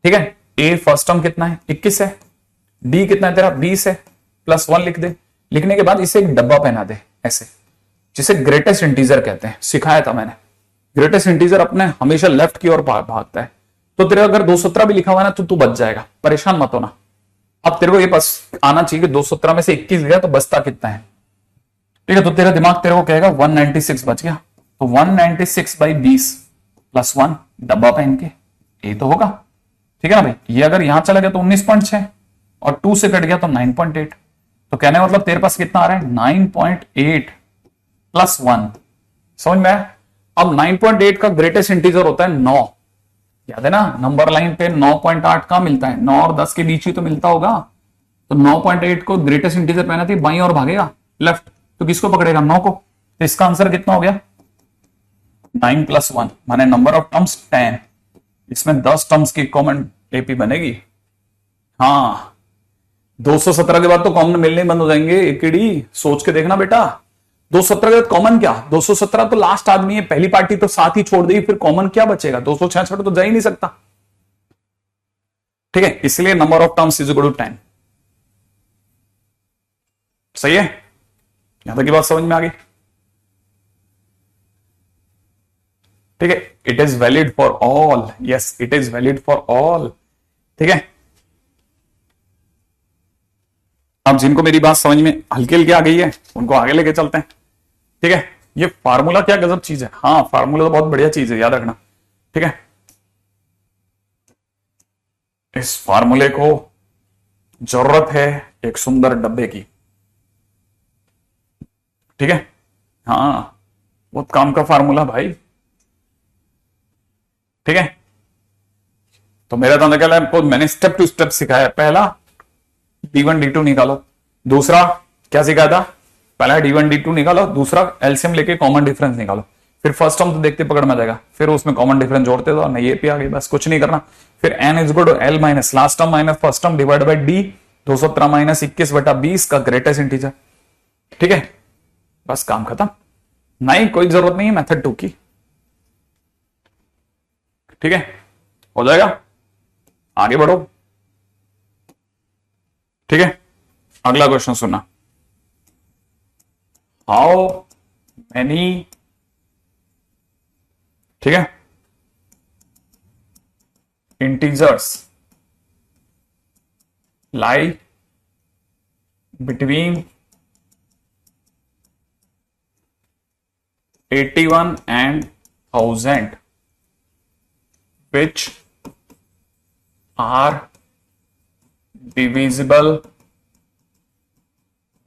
ठीक है। a फर्स्ट टर्म कितना है 21 है, d कितना है तेरा 20 है, प्लस 1 लिख दे। लिखने के बाद इसे एक डब्बा पहना दे ऐसे, जिसे ग्रेटेस्ट इंटीजर कहते हैं, सिखाया था मैंने। ग्रेटेस्ट इंटीजर अपने हमेशा लेफ्ट की ओर भागता है, तो तेरे अगर 217 भी लिखा हुआ है ना तो तू बच जाएगा, परेशान मत होना। अब तेरे को ये बस आना चाहिए कि 217 में से 21 गया तो बचता कितना है, ठीक है। तो तेरा दिमाग तेरे को कहेगा 196 बच गया, तो 196 बाई 20 प्लस 1 डब्बा पहन के, ये तो होगा, ठीक है ना भाई। ये अगर यहां चला गया तो 19.6 और 2 से कट गया तो 9.8, तो कहने मतलब तेरे पास कितना आ रहा है 9.8 प्लस 1, समझ में आया। अब 9.8 का ग्रेटेस्ट इंटीजर होता है 9, याद है ना, नंबर लाइन पे 9.8 कहां मिलता है, 9 और 10 के बीच ही तो मिलता होगा। तो 9.8 को ग्रेटेस्ट इंटीजर पहना थी, बाईं और भागेगा लेफ्ट, तो किसको पकड़ेगा 9 को। तो इसका आंसर कितना हो गया 9 प्लस 1, माने नंबर ऑफ टर्म्स 10। इसमें 10 टर्म्स की कॉमन एपी बनेगी। हाँ, 217 के बाद तो कॉमन मिलने बंद हो जाएंगे, एकेडी सोच के देखना बेटा। 217 के बाद कॉमन क्या, 217 तो लास्ट आदमी है, पहली पार्टी तो साथ ही छोड़ देगी, फिर कॉमन क्या बचेगा, 266 तो जा ही नहीं सकता, ठीक है। इसलिए number of terms is equal to 10। सही है, यहां तक की बात समझ में आ गई, ठीक है। It is valid for all, yes it is valid for all, ठीक है। अब जिनको मेरी बात समझ में हल्की हल्की आ गई है उनको आगे लेके चलते हैं, ठीक है। ये फार्मूला क्या गजब चीज है, हाँ फार्मूला तो बहुत बढ़िया चीज है, याद रखना, ठीक है। इस फार्मूले को जरूरत है एक सुंदर डब्बे की, ठीक है, हाँ बहुत काम का फार्मूला भाई। ठीक है, तो मेरा तो क्या आपको मैंने स्टेप टू स्टेप सिखाया। पहला d1 d2 निकालो, दूसरा क्या सिखाया था, पहला d1 d2 निकालो, दूसरा एलसीएम लेके कॉमन डिफरेंस निकालो, फिर फर्स्ट टर्म तो देखते पकड़ में जाएगा, फिर उसमें कॉमन डिफरेंस जोड़ते दो, नहीं ये पे आ गई, बस कुछ नहीं करना। फिर n is equal to l minus last term minus first term divide by d, 217 माइनस 21/20 का ग्रेटेस्ट इंटीजर। ठीक है, बस काम खत्म, नहीं कोई जरूरत नहीं है मेथड 2 की। ठीक है, हो जाएगा, आगे बढ़ो। ठीक है, अगला क्वेश्चन सुनना, हाउ मैनी, ठीक है, integers lie between 81 and 1000 which are divisible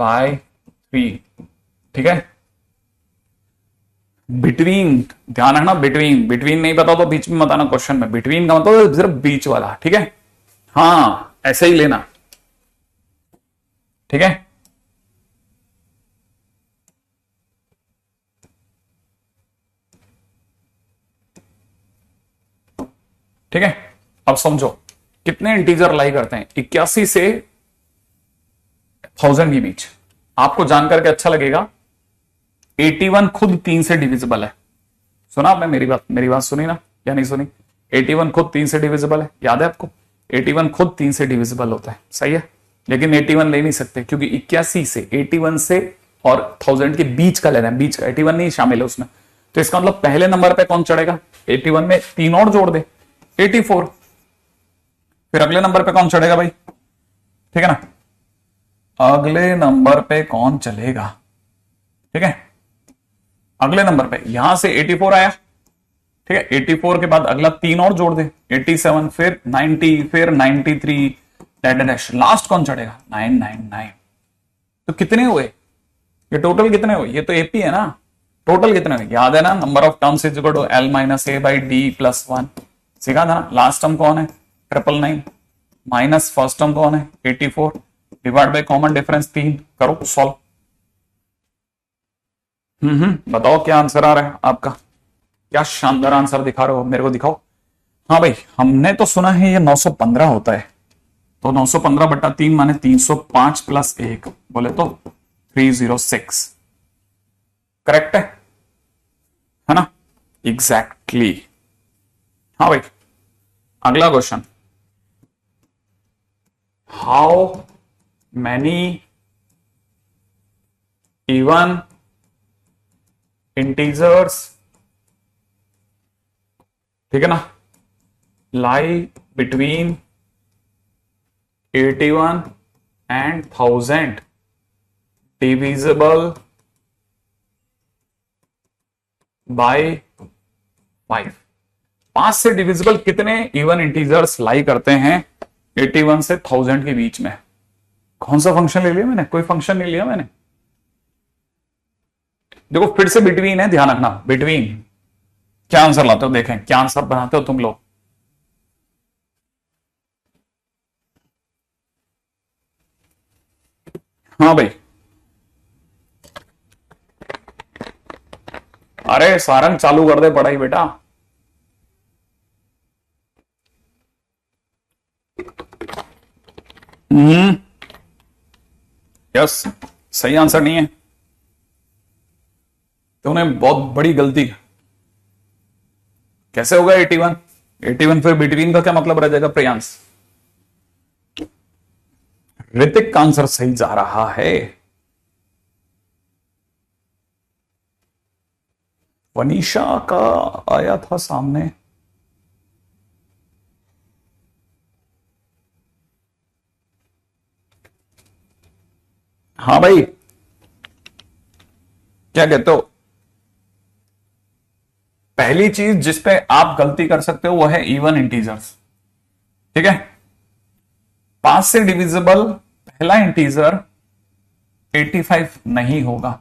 by 3। ठीक है, बिटवीन ध्यान है ना, बिटवीन, बिटवीन नहीं पता तो बीच में मत आना क्वेश्चन में, बिटवीन का मतलब सिर्फ बीच वाला। ठीक है, हाँ ऐसे ही लेना। ठीक है, ठीक है, अब समझो कितने इंटीजर लाई करते हैं 81 से 1000 के बीच। आपको जानकर के अच्छा लगेगा 81 खुद 3 से डिविजिबल है। सुना आपने मेरी बात सुनी ना या नहीं सुनी? 81 खुद 3 से डिविजिबल है, याद है आपको? 81 खुद 3 से डिविजिबल होता है, सही है, लेकिन 81 ले नहीं सकते क्योंकि 81 से 81 से और 1000 के बीच का लेना है, बीच का, 81 नहीं शामिल है उसमें। तो इसका मतलब पहले नंबर पे कौन चढ़ेगा? 81 में 3 और जोड़ दे, 84। फिर अगले नंबर पे कौन चढ़ेगा भाई? ठीक है ना, अगले नंबर पे कौन चलेगा? ठीक है, अगले नंबर पे यहां से 84 आया, ठीक है, 84 के बाद अगला 3 और जोड़ दे, 87, फिर 90, फिर 93, डैश लास्ट कौन चढ़ेगा? 999। तो कितने हुए ये? टोटल कितने हुए? ये तो एपी है ना, टोटल कितने हुए याद है ना? Number of terms is equal to L minus A by D plus 1, सीखा था ना? लास्ट टर्म कौन है? 999 माइनस फर्स्ट टर्म कौन है? 84 डिवाइड बाय कॉमन डिफरेंस 3, करो सॉल्व। बताओ क्या आंसर आ रहा है आपका? क्या शानदार आंसर दिखा रहे हो, मेरे को दिखाओ। हाँ भाई, हमने तो सुना है ये 915 होता है, तो 915/3 माने 305 प्लस 1 बोले तो 306, करेक्ट है ना? एग्जैक्टली। हाँ भाई, अगला question, how many even integers, ठीक है ना, lie between 81 and 1000 divisible by 5। 5 से डिविजिबल कितने इवन इंटीजर्स लाई करते हैं 81 से 1000 के बीच में? कौन सा फंक्शन ले लिया मैंने? कोई फंक्शन नहीं लिया मैंने। देखो फिर से बिटवीन है, ध्यान रखना, बिटवीन। क्या आंसर लाते हो, देखें क्या आंसर बनाते हो तुम लोग। हाँ भाई, अरे सारंग चालू कर दे पढ़ाई बेटा। यस, सही आंसर नहीं है, तुमने बहुत बड़ी गलती। कैसे होगा 81? 81 फिर बिटवीन का क्या मतलब रह जाएगा प्रियांश? ऋतिक का आंसर सही जा रहा है। वनीशा का आया था सामने, हाँ भाई क्या कहते हो? पहली चीज जिसपे आप गलती कर सकते हो वो है इवन इंटीजर्स, ठीक है। 5 से डिविजिबल पहला इंटीजर 85 नहीं होगा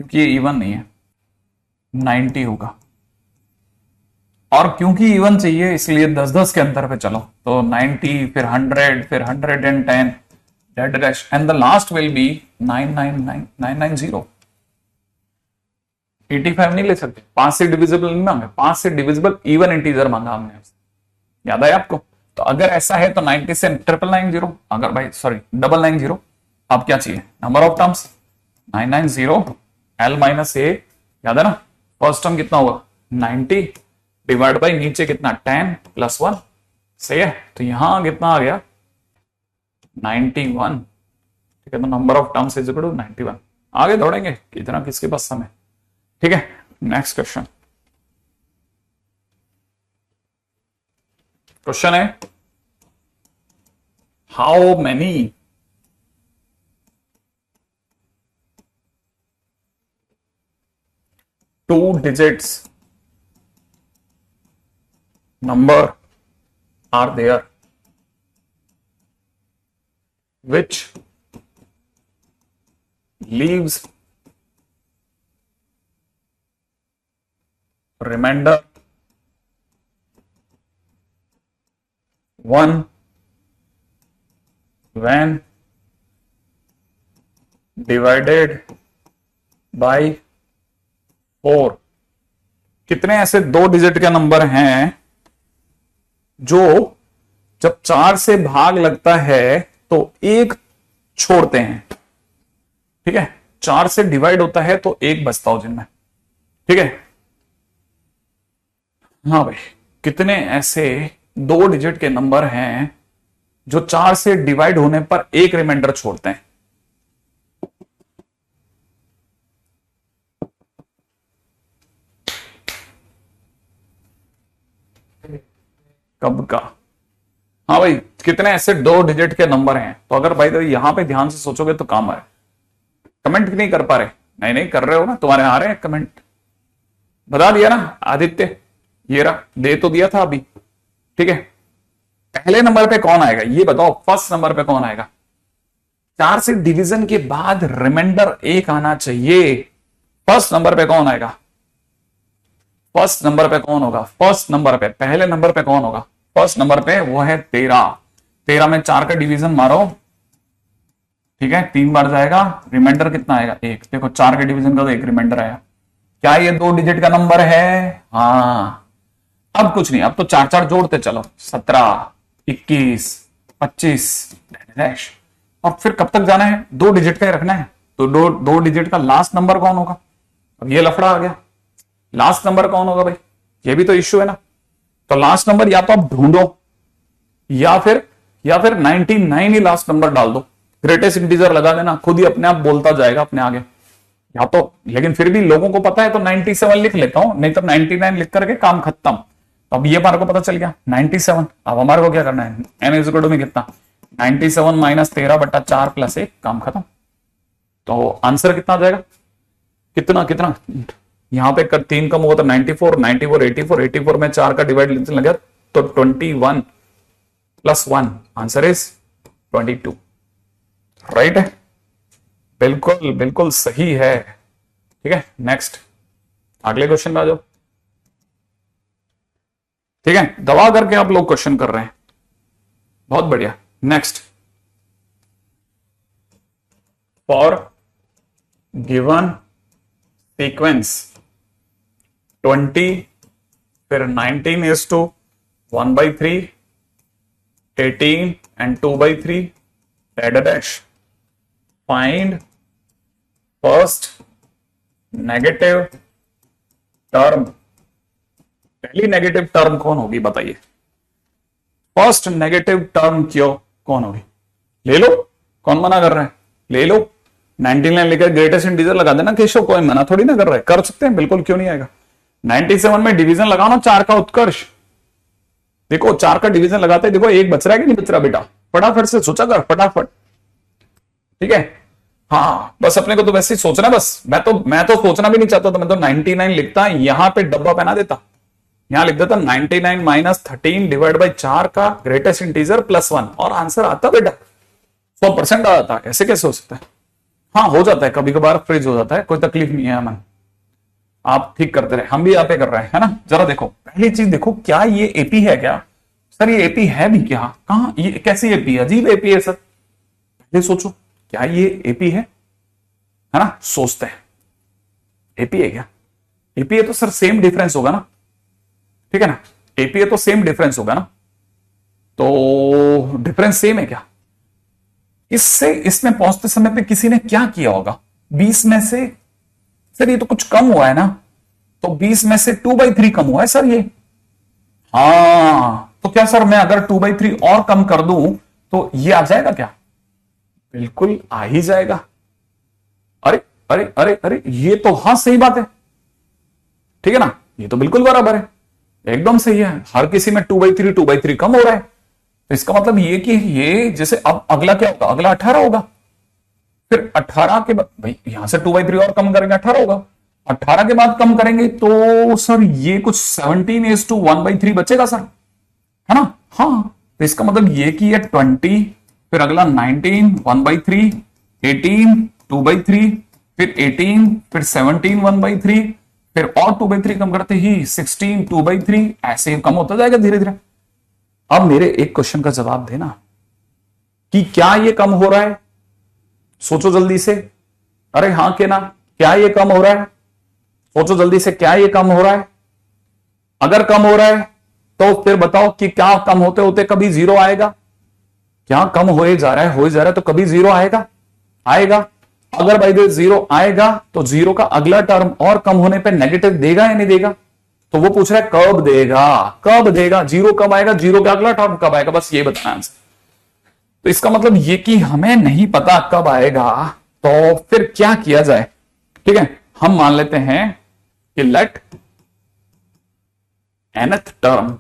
क्योंकि ये इवन नहीं है, 90 होगा। और क्योंकि इवन चाहिए इसलिए 10-10 के अंतर पे चलो, तो 90 फिर 100 फिर 110 dead dash and the last will be 999990। 85 नहीं ले सकते, 5 से डिविजिबल नहीं मांगे, 5 से डिविजिबल इवन इंटीजर मांगा हमने, याद है आपको। तो अगर ऐसा है तो 90 से 990, अगर भाई सॉरी 990, अब क्या चाहिए, number of terms 990 L minus a, याद है ना। फर्स्ट टर्म कितना होगा 90 डिवाइड बाई नीचे कितना 10 प्लस 1, सही है। तो यहां कितना आ गया 91, ठीक है। तो number of terms is equal to 91। आगे दौड़ेंगे कितना किसके पास समय, ठीक है। नेक्स्ट क्वेश्चन, क्वेश्चन है how many two digits number are there which leaves remainder 1 when divided by 4। कितने ऐसे 2 डिजिट के नंबर हैं जो जब 4 से भाग लगता है तो 1 छोड़ते हैं, ठीक है। 4 से डिवाइड होता है तो 1 बचता हो जिनमें, ठीक है। हाँ भाई, कितने ऐसे 2 डिजिट के नंबर हैं जो 4 से डिवाइड होने पर 1 रिमाइंडर छोड़ते हैं। कब का, हाँ भाई, कितने ऐसे 2 डिजिट के नंबर हैं। तो अगर भाई तो यहां पे ध्यान से सोचोगे तो काम है। कमेंट नहीं कर पा रहे, नहीं नहीं कर रहे हो ना, तुम्हारे आ रहे हैं कमेंट, बता दिया ना आदित्य, ये रहा, दे तो दिया था अभी, ठीक है। पहले नंबर पे कौन आएगा ये बताओ, फर्स्ट नंबर पे कौन आएगा। 4 से डिवीजन के बाद रिमाइंडर 1 आना चाहिए। फर्स्ट नंबर पे कौन आएगा, फर्स्ट नंबर पे कौन होगा, फर्स्ट नंबर पे पहले नंबर पे कौन होगा, फर्स्ट नंबर पे वो है 13। 13 में 4 का डिवीजन मारो, ठीक है, 3 बार जाएगा, रिमाइंडर कितना आएगा 1। देखो 4 के डिवीजन का तो 1 रिमाइंडर आया। क्या ये 2 डिजिट का नंबर है, हाँ। अब कुछ नहीं, अब तो 4-4 जोड़ते चलो, 17 21 25 डैश। और फिर कब तक जाना है, 2 डिजिट का ही रखना है। तो 2 डिजिट का लास्ट नंबर कौन होगा, अब ये लफड़ा आ गया, लास्ट नंबर कौन होगा भाई, ये भी तो इश्यू है ना। तो लास्ट नंबर या तो आप ढूंढो या फिर 99 ही लास्ट नंबर डाल दो, ग्रेटेस्ट इंटीजर लगा देना, खुद ही अपने आप बोलता जाएगा अपने आगे, या तो। लेकिन फिर भी लोगों को पता है तो 97 लिख लेता हूं, नहीं तो 99 लिख करके काम खत्म। तो अब ये हमारे को पता चल गया 97। अब हमारे को क्या करना है, n इज इक्वल टू में कितना 97 माइनस 13/4 प्लस 1, काम खत्म। तो आंसर कितना आ जाएगा, कितना कितना, यहां पे 3 कम होगा तो 94 94 84 84 में 4 का डिवाइड लगा तो 21 प्लस 1, आंसर इज 22। राइट है, बिल्कुल बिल्कुल सही है, ठीक है। नेक्स्ट, अगले क्वेश्चन में आ जाओ, ठीक है। दबा करके आप लोग क्वेश्चन कर रहे हैं, बहुत बढ़िया। नेक्स्ट, फॉर गिवन सीक्वेंस 20 फिर 19 is to 1/3 18 and 2/3 dash find first negative term. पहली नेगेटिव टर्म कौन होगी बताइए, फर्स्ट नेगेटिव टर्म क्यों कौन होगी, ले लो, कौन मना कर रहा है, ले लो। 99 लेकर ग्रेटेस्ट इंटीजर लगा देना केशव, कोई मना थोड़ी ना कर रहा है, कर सकते हैं बिल्कुल, क्यों नहीं आएगा। 97 में डिवीजन लगाओ ना 4 का उत्कर्ष, देखो 4 का डिवीजन लगाते देखो 1 बच रहा है कि नहीं बच रहा बेटा, फटाफट से सोचा कर, फटाफट, ठीक है। हाँ बस अपने को तो वैसे ही सोचना है, बस मैं तो सोचना भी नहीं चाहता, तो मैं तो 99 लिखता, यहां पे डब्बा पहना देता, यहां लिख देता 99 माइनस 13 डिवाइड बाई 4 का ग्रेटेस्ट इंटीजर प्लस 1 और आंसर आता बेटा 100% आ जाता। ऐसे कैसे हो सकता है, हाँ हो जाता है, कभी कभार फ्रीज हो जाता है, कोई तकलीफ नहीं है अमन, आप ठीक करते रहे, हम भी यहाँ पे कर रहे हैं, है ना। जरा देखो पहली चीज देखो, क्या ये एपी है क्या सर? ये एपी है भी क्या? कहा ये कैसी एपी है? अजीब एपी है सर, पहले सोचो क्या ये एपी है ना। सोचते हैं एपी है क्या? एपी है तो सर सेम डिफरेंस होगा ना, ठीक है ना। एपी है तो सेम डिफरेंस होगा ना, तो डिफरेंस सेम है क्या? इससे इसमें पहुंचते समय पे किसी ने क्या किया होगा? 20 में से सर ये तो कुछ कम हुआ है ना, तो 20 में से 2/3 कम हुआ है सर ये। हाँ तो क्या सर मैं अगर 2/3 और कम कर दूं तो ये आ जाएगा क्या? बिल्कुल आ ही जाएगा। अरे अरे अरे अरे ये तो हाँ सही बात है, ठीक है ना, ये तो बिल्कुल बराबर है, एकदम सही है। हर किसी में 2/3 कम हो रहा है, तो इसका मतलब ये कि ये जैसे अब अगला क्या होगा? अगला 18 होगा। फिर 18 के बाद भाई यहां से 2/3 और कम करेंगे 18 होगा। 18 के बाद कम करेंगे तो सर ये कुछ 17:1/3 बचेगा सर, है ना। हाँ तो इसका मतलब ये कि ये 20, फिर अगला 19 1/3, 18 2/3, फिर 18, फिर 17 1/3, फिर और 2/3 कम करते ही 16 2/3, ऐसे ही कम होता जाएगा धीरे धीरे। अब मेरे एक क्वेश्चन का जवाब देना कि क्या ये कम हो रहा है? सोचो जल्दी से, अरे हाँ के ना, क्या ये कम हो रहा है? सोचो जल्दी से, क्या ये कम हो रहा है? अगर कम हो रहा है तो फिर बताओ कि क्या कम होते होते कभी जीरो आएगा? क्या कम होए जा रहा है, हो जा रहा है तो कभी जीरो आएगा? आएगा। अगर भाई दे जीरो आएगा तो जीरो का अगला टर्म और कम होने पे नेगेटिव देगा या नहीं देगा? तो वो पूछ रहा है कब देगा, कब देगा, जीरो कब आएगा, जीरो का अगला टर्म कब आएगा, बस ये बताना आंसर। तो इसका मतलब ये कि हमें नहीं पता कब आएगा, तो फिर क्या किया जाए? ठीक है, हम मान लेते हैं कि let nth term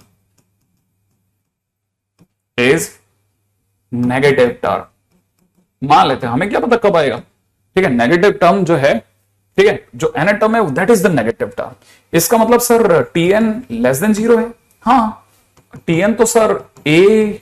is negative term. मान लेते हैं, हमें क्या पता कब आएगा, ठीक है। नेगेटिव टर्म जो है, ठीक है, जो nth टर्म है that is the negative term. इसका मतलब सर tn लेस देन 0 है। हाँ tn तो sir a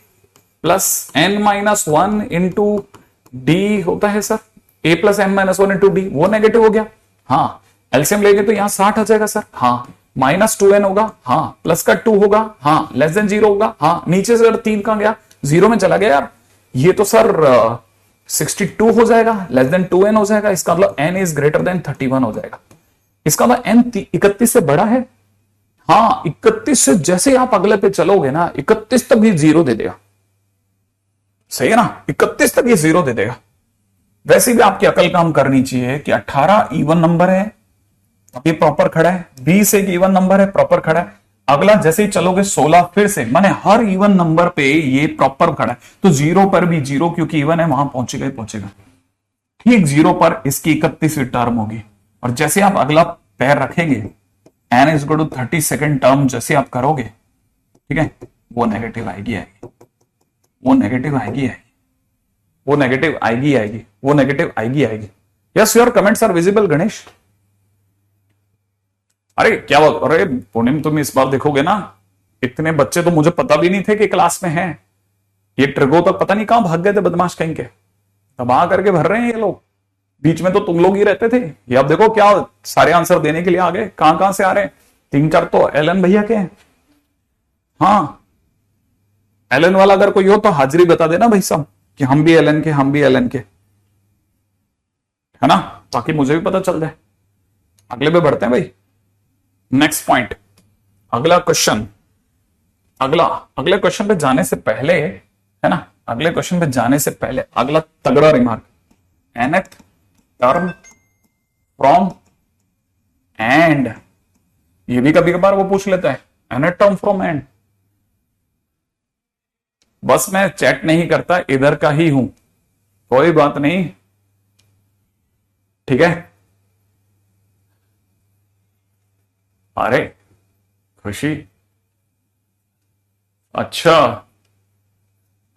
plus n-1 into d होता है sir, a plus n-1 into D, वो नेगेटिव हो गया। हाँ एलसीएम लेंगे तो यहां 60 आ जाएगा सर। हाँ -2n होगा, हाँ प्लस का 2 होगा, हाँ लेस देन 0 होगा, हाँ नीचे से अगर 3 कहां गया, 0 में चला गया यार, ये तो सर 62 हो जाएगा, लेस देन 2n हो जाएगा। इसका मतलब n इज ग्रेटर देन 31 हो जाएगा। इसका मतलब n 31 से बड़ा है। हाँ 31 से जैसे आप अगले पे चलोगे ना, 31 तक भी 0 दे देगा, सही है ना, 31 तक ये 0 दे देगा। वैसे भी आपकी अकल काम करनी चाहिए कि 18 इवन नंबर है, अब ये प्रॉपर खड़ा है, 20 एक इवन नंबर है, प्रॉपर खड़ा है। अगला जैसे ही चलोगे 16 फिर से, माने हर इवन नंबर पे ये प्रॉपर खड़ा है, तो 0 पर भी 0 क्योंकि इवन है वहां पहुंचेगा ही पहुंचेगा। ठीक 0 पर इसकी 31वीं टर्म होगी, और जैसे आप अगला पैर रखेंगे n is equal to 32nd term जैसे आप करोगे, ठीक है, वो नेगेटिव आएगी आएगी, वो नेगेटिव आएगी आएगी, वो नेगेटिव आएगी आएगी, वो नेगेटिव आएगी आएगी। Yes your comments are visible Ganesh. अरे क्या बात, अरे पूर्णिम तुम इस बार देखोगे ना, इतने बच्चे तो मुझे पता भी नहीं थे कि क्लास में हैं। ये ट्रिगो तक पता नहीं कहां भाग गए थे बदमाश कहीं के, तबाह करके भर रहे हैं ये लोग। बीच में तो तुम लोग ही रहते थे। ये अब देखो क्या सारे आंसर देने के लिए आ गए, कहां कहां से आ रहे हैं। 3-4 तो एलन भैया के हैं। हाँ एलन वाला अगर कोई हो तो हाजिरी बता देना भाई साहब कि हम भी एलन के, हम भी एलन के, है ना, ताकि मुझे भी पता चल जाए। अगले पे बढ़ते हैं भाई, नेक्स्ट पॉइंट, अगला क्वेश्चन। अगले क्वेश्चन पे जाने से पहले, है ना, अगले क्वेश्चन पे जाने से पहले अगला तगड़ा remark, nth term from and, ये भी कभी कभार वो पूछ लेता है, nth टर्म फ्रॉम एंड। बस मैं चैट नहीं करता, इधर का ही हूं, कोई बात नहीं, ठीक है। अरे खुशी, अच्छा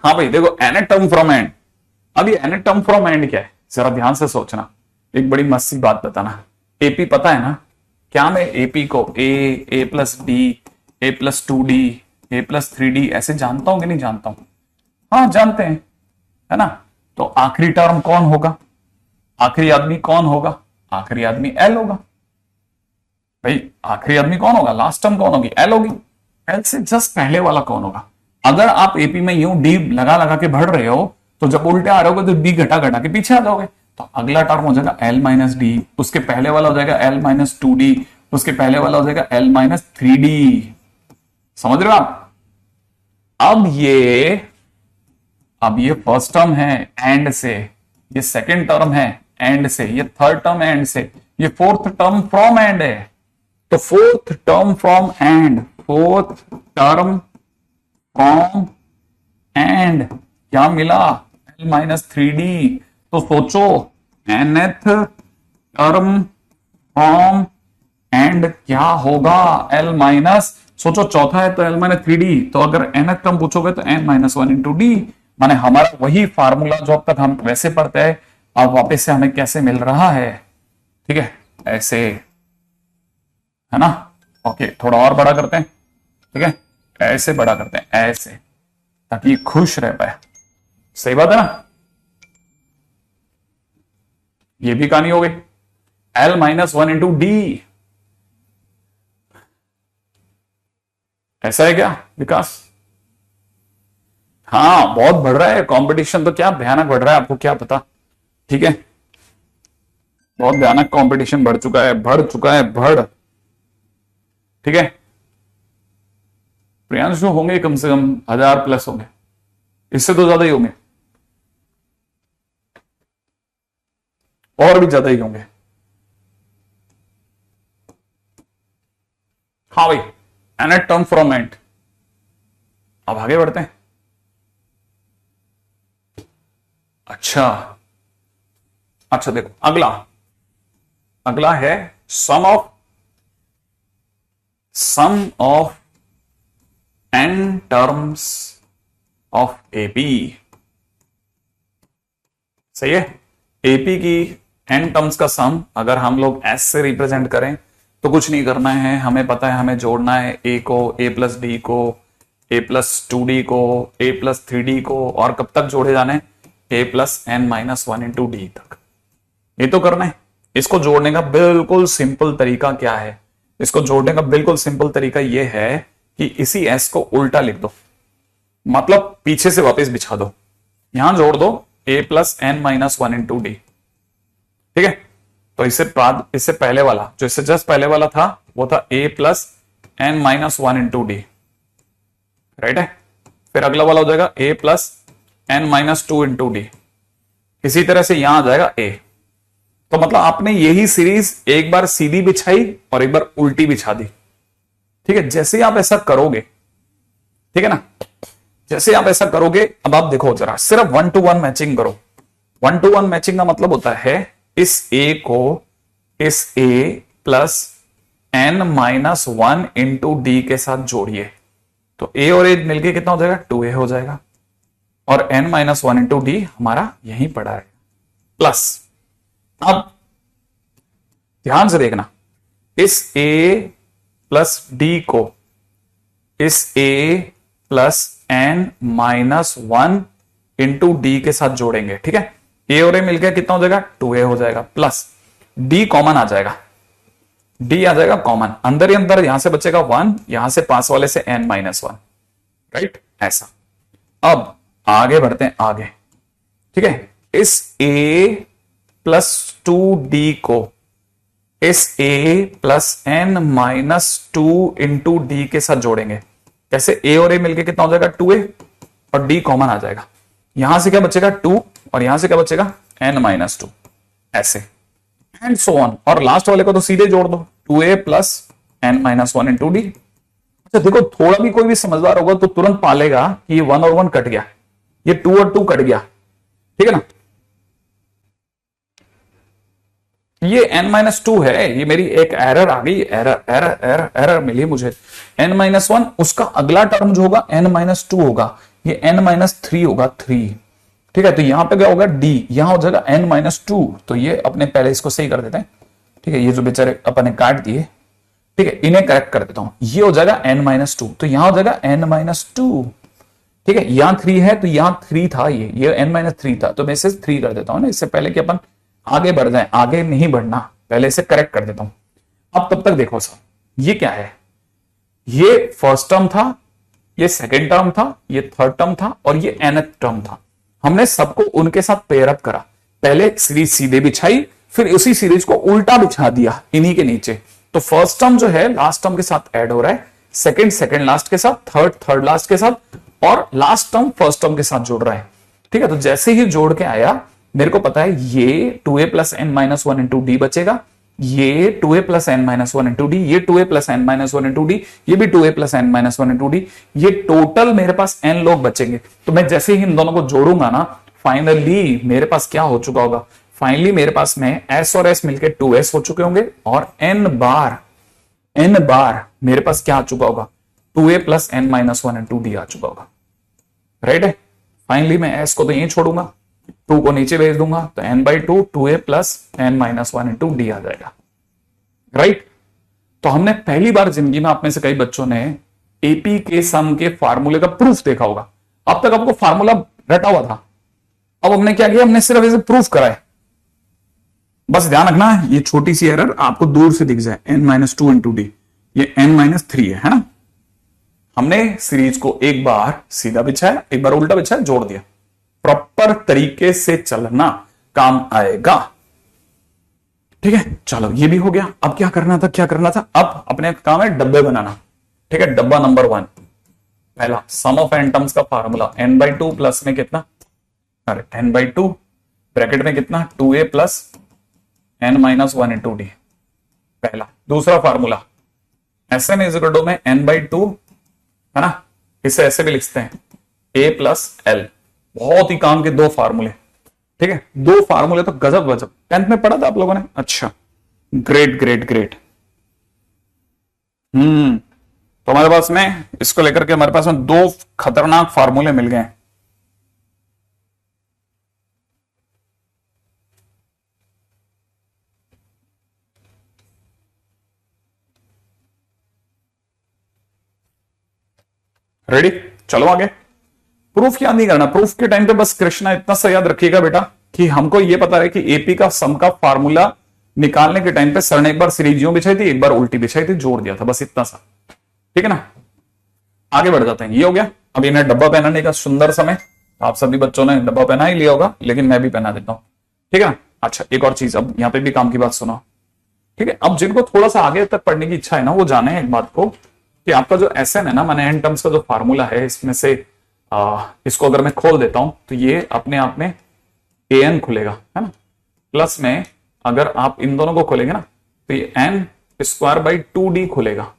हाँ भाई देखो nth टर्म फ्रॉम एंड। अब ये nth टर्म फ्रॉम एंड क्या है, जरा ध्यान से सोचना, एक बड़ी मस्त सी बात बताना। एपी पता है ना, क्या मैं एपी को ए प्लस बी, ए प्लस 2d, ए प्लस 3d ऐसे जानता हूं कि नहीं जानता हूं? हाँ जानते हैं, है ना। तो आखिरी टर्म कौन होगा? आखिरी आदमी कौन होगा? आखिरी आदमी एल होगा भाई। आखिरी आदमी कौन होगा? लास्ट टर्म कौन होगी? एल होगी। एल से जस्ट पहले वाला कौन होगा? अगर आप एपी में यूं डी लगा लगा के बढ़ रहे हो तो जब उल्टे आ रहे होगे तो डी घटा घटा के पीछे आ जाओगे। तो अगला टर्म हो जाएगा एल माइनस डी, उसके पहले वाला हो जाएगा एल माइनस टू डी, उसके पहले वाला हो जाएगा एल माइनस थ्री डी। समझ रहे हो आप? अब ये फर्स्ट टर्म है एंड से, ये सेकंड टर्म है एंड से, ये थर्ड टर्म एंड से, ये फोर्थ टर्म फ्रॉम एंड है। तो fourth term from and, fourth term from and क्या मिला? L minus three D. तो सोचो nth टर्म फ्रॉम एंड क्या होगा? एल माइनस, सोचो चौथा है तो एल माइनस थ्री डी, तो अगर nth टर्म पूछोगे तो n minus one into D. माने हमारा वही फार्मूला जो अब तक हम वैसे पढ़ते हैं अब वापस से हमें कैसे मिल रहा है? ठीक है, ऐसे, है ना? ओके, थोड़ा और बड़ा करते हैं। ठीक है, ऐसे बड़ा करते हैं, ऐसे, ताकि खुश रह पाए। सही बात है ना? ये भी कहानी हो गई। L minus one into D, ऐसा है क्या विकास? हाँ, बहुत बढ़ रहा है कंपटीशन, तो क्या भयानक बढ़ रहा है, आपको क्या पता। ठीक है, बहुत भयानक कंपटीशन बढ़ चुका है, ठीक है। प्रियांशु होंगे कम से कम 1000 प्लस होंगे, इससे तो ज्यादा ही होंगे, और भी ज्यादा ही होंगे। हाँ भाई, nth टर्म फ्रॉम एंड। अब आगे बढ़ते हैं। अच्छा देखो, अगला है sum of n terms of AP. सही है, एपी की n टर्म्स का सम अगर हम लोग s से रिप्रेजेंट करें तो कुछ नहीं करना है, हमें पता है हमें जोड़ना है a को, a प्लस डी को, a प्लस टू डी को, a प्लस थ्री डी को, और कब तक जोड़े जाने? a plus n minus one into d तक। ये तो करना है। इसको जोड़ने का बिल्कुल सिंपल तरीका क्या है? इसको जोड़ने का बिल्कुल सिंपल तरीका यह है कि इसी s को उल्टा लिख दो, मतलब पीछे से वापस बिछा दो, यहां जोड़ दो a plus n minus one into d. ठीक है, तो इससे पहले वाला, जो इससे जस्ट पहले वाला था वो था a plus n minus one into d, right है। फिर अगला वाला हो जाएगा a plus n minus two into d. इसी तरह से यहां आ जाएगा a। तो मतलब आपने यही सीरीज एक बार सीधी बिछाई और एक बार उल्टी बिछा दी। ठीक है, जैसे ही आप ऐसा करोगे, ठीक है ना, जैसे आप ऐसा करोगे, अब आप देखो जरा, सिर्फ 1 to 1 मैचिंग करो। 1 to 1 मैचिंग का मतलब होता है इस a को इस a plus n minus one into d के साथ जोड़िए, तो a और a मिलके कितना हो जाएगा? 2a हो जाएगा, और n minus one into D हमारा यहीं पड़ा है, प्लस। अब ध्यान से देखना, इस a प्लस डी को इस a plus n minus one into d के साथ जोड़ेंगे। ठीक है, a और a मिलकर कितना हो जाएगा? 2a हो जाएगा, प्लस d कॉमन आ जाएगा, d आ जाएगा कॉमन, अंदर ही अंदर, यहां से बचेगा 1, यहां से पास वाले से n माइनस वन, राइट, ऐसा। अब आगे बढ़ते हैं आगे। ठीक है, इस a प्लस टू डी को इस a plus n minus two into d के साथ जोड़ेंगे। कैसे? a और a मिलके कितना हो जाएगा? 2a, और d कॉमन आ जाएगा, यहां से क्या बचेगा? 2, और यहां से क्या बचेगा? n माइनस टू, ऐसे एंड सो ऑन। और लास्ट वाले को तो सीधे जोड़ दो, 2a plus n minus one into d. अच्छा देखो, थोड़ा भी कोई भी समझदार होगा तो तुरंत पालेगा कि ये 1 और 1 कट गया, ये 2 और 2 कट गया। ठीक है ना, ये n माइनस टू है, ये मेरी एक एरर आ गई, एरर मिली मुझे। n माइनस वन, उसका अगला टर्म जो होगा n माइनस टू होगा, ये n माइनस थ्री होगा, 3। ठीक है, तो यहां पे क्या होगा? d, यहां हो जाएगा n माइनस टू। तो ये अपने पहले इसको सही कर देते हैं। ठीक है, ये जो बेचारे अपने काट दिए, ठीक है, इन्हें करेक्ट कर देता हूं। ये हो जाएगा n माइनस टू, तो यहां हो जाएगा n माइनस टू। ठीक है, यहां 3 है तो यहां 3 था, ये n माइनस थ्री था, तो मैं इसे 3 कर देता हूं ना, इससे पहले कि अपन आगे बढ़ जाए, आगे नहीं बढ़ना, पहले इसे करेक्ट कर देता हूं। अब तब तक देखो सर, ये क्या है, ये फर्स्ट टर्म था, ये सेकेंड टर्म था, ये थर्ड टर्म था और ये nth टर्म था। हमने सबको उनके साथ पेयर अप करा, पहले सीरीज सीधे बिछाई, फिर उसी सीरीज को उल्टा बिछा दिया इन्हीं के नीचे। तो फर्स्ट टर्म जो है लास्ट टर्म के साथ ऐड हो रहा है, सेकेंड लास्ट के साथ, थर्ड लास्ट के साथ, और लास्ट टर्म फर्स्ट टर्म के साथ जोड़ रहा है। ठीक है, तो जैसे ही जोड़ के आया, मेरे को पता है ये 2a plus n minus one into D बचेगा, ये 2a plus n minus one into D, ये 2a plus n minus one into D, ये भी 2a plus n minus one into D, ये टोटल मेरे पास n लोग बचेंगे। तो मैं जैसे ही इन दोनों को जोड़ूंगा ना, फाइनली मेरे पास क्या हो चुका होगा, फाइनली मेरे पास में s और s मिलकर 2s हो चुके होंगे, और n बार मेरे पास क्या आ चुका होगा, 2a plus n minus one into d आ चुका होगा। राइट है, फाइनली मैं s को तो यहीं छोड़ूंगा, 2 को नीचे भेज दूंगा, तो n by two 2a plus n minus one into d आ जाएगा। राइट, तो हमने पहली बार जिंदगी में, आप में से कई बच्चों ने एपी के सम के फार्मूले का प्रूफ देखा होगा। अब तक आपको फार्मूला रटा हुआ था, अब हमने क्या किया, हमने सिर्फ इसे प्रूफ कराए। बस ध्यान रखना, ये छोटी सी एरर आपको दूर से दिख जाए, n minus two into D, ये n माइनस थ्री है ना। हमने सीरीज को एक बार सीधा बिछाया, एक बार उल्टा बिछाया, जोड़ दिया। प्रॉपर तरीके से चलना काम आएगा। ठीक है, चलो ये भी हो गया। अब क्या करना था, अब अपने काम है डब्बे बनाना। ठीक है, डब्बा नंबर 1, पहला सम ऑफ n टर्म्स का formula, n by two plus में कितना, अरे n बाई टू ब्रैकेट में कितना, 2a plus n minus one into d, पहला। दूसरा formula Sn is equal to में n बाई टू, है ना, इसे ऐसे भी लिखते हैं a प्लस एल। बहुत ही काम के दो फार्मूले। ठीक है, दो फार्मूले तो गजब गजब, 10th में पढ़ा था आप लोगों ने। अच्छा, ग्रेट ग्रेट ग्रेट। तो हमारे पास में इसको लेकर के हमारे पास में दो खतरनाक फार्मूले मिल गए। रेडी, चलो आगे। प्रूफ याद नहीं करना, प्रूफ के टाइम पे बस कृष्णा इतना सा याद रखिएगा बेटा कि हमको ये पता है कि एपी का सम का फार्मूला निकालने के टाइम पे सर ने एक बार सीरीज यूं बिछाई थी, एक बार उल्टी बिछाई थी, जोड़ दिया था, बस इतना सा। ठीक है ना, आगे बढ़ जाते हैं। ये हो गया। अब इन्हें डब्बा पहनाने का सुंदर समय, आप सभी बच्चों ने डब्बा पहना ही लिया होगा, लेकिन मैं भी पहना देता हूं। ठीक है ना। अच्छा, एक और चीज, अब यहां पे भी काम की बात सुनो। ठीक है, अब जिनको थोड़ा सा आगे तक पढ़ने की इच्छा है ना, वो जाने एक बात को कि आपका जो Sn है ना, माने n टर्म्स का जो फार्मूला है, इसमें से इसको अगर मैं खोल देता हूं तो ये अपने आप में an खुलेगा, है ना। प्लस में अगर आप इन दोनों को खोलेंगे ना, तो ये n स्क्वायर बाई 2d खुलेगा,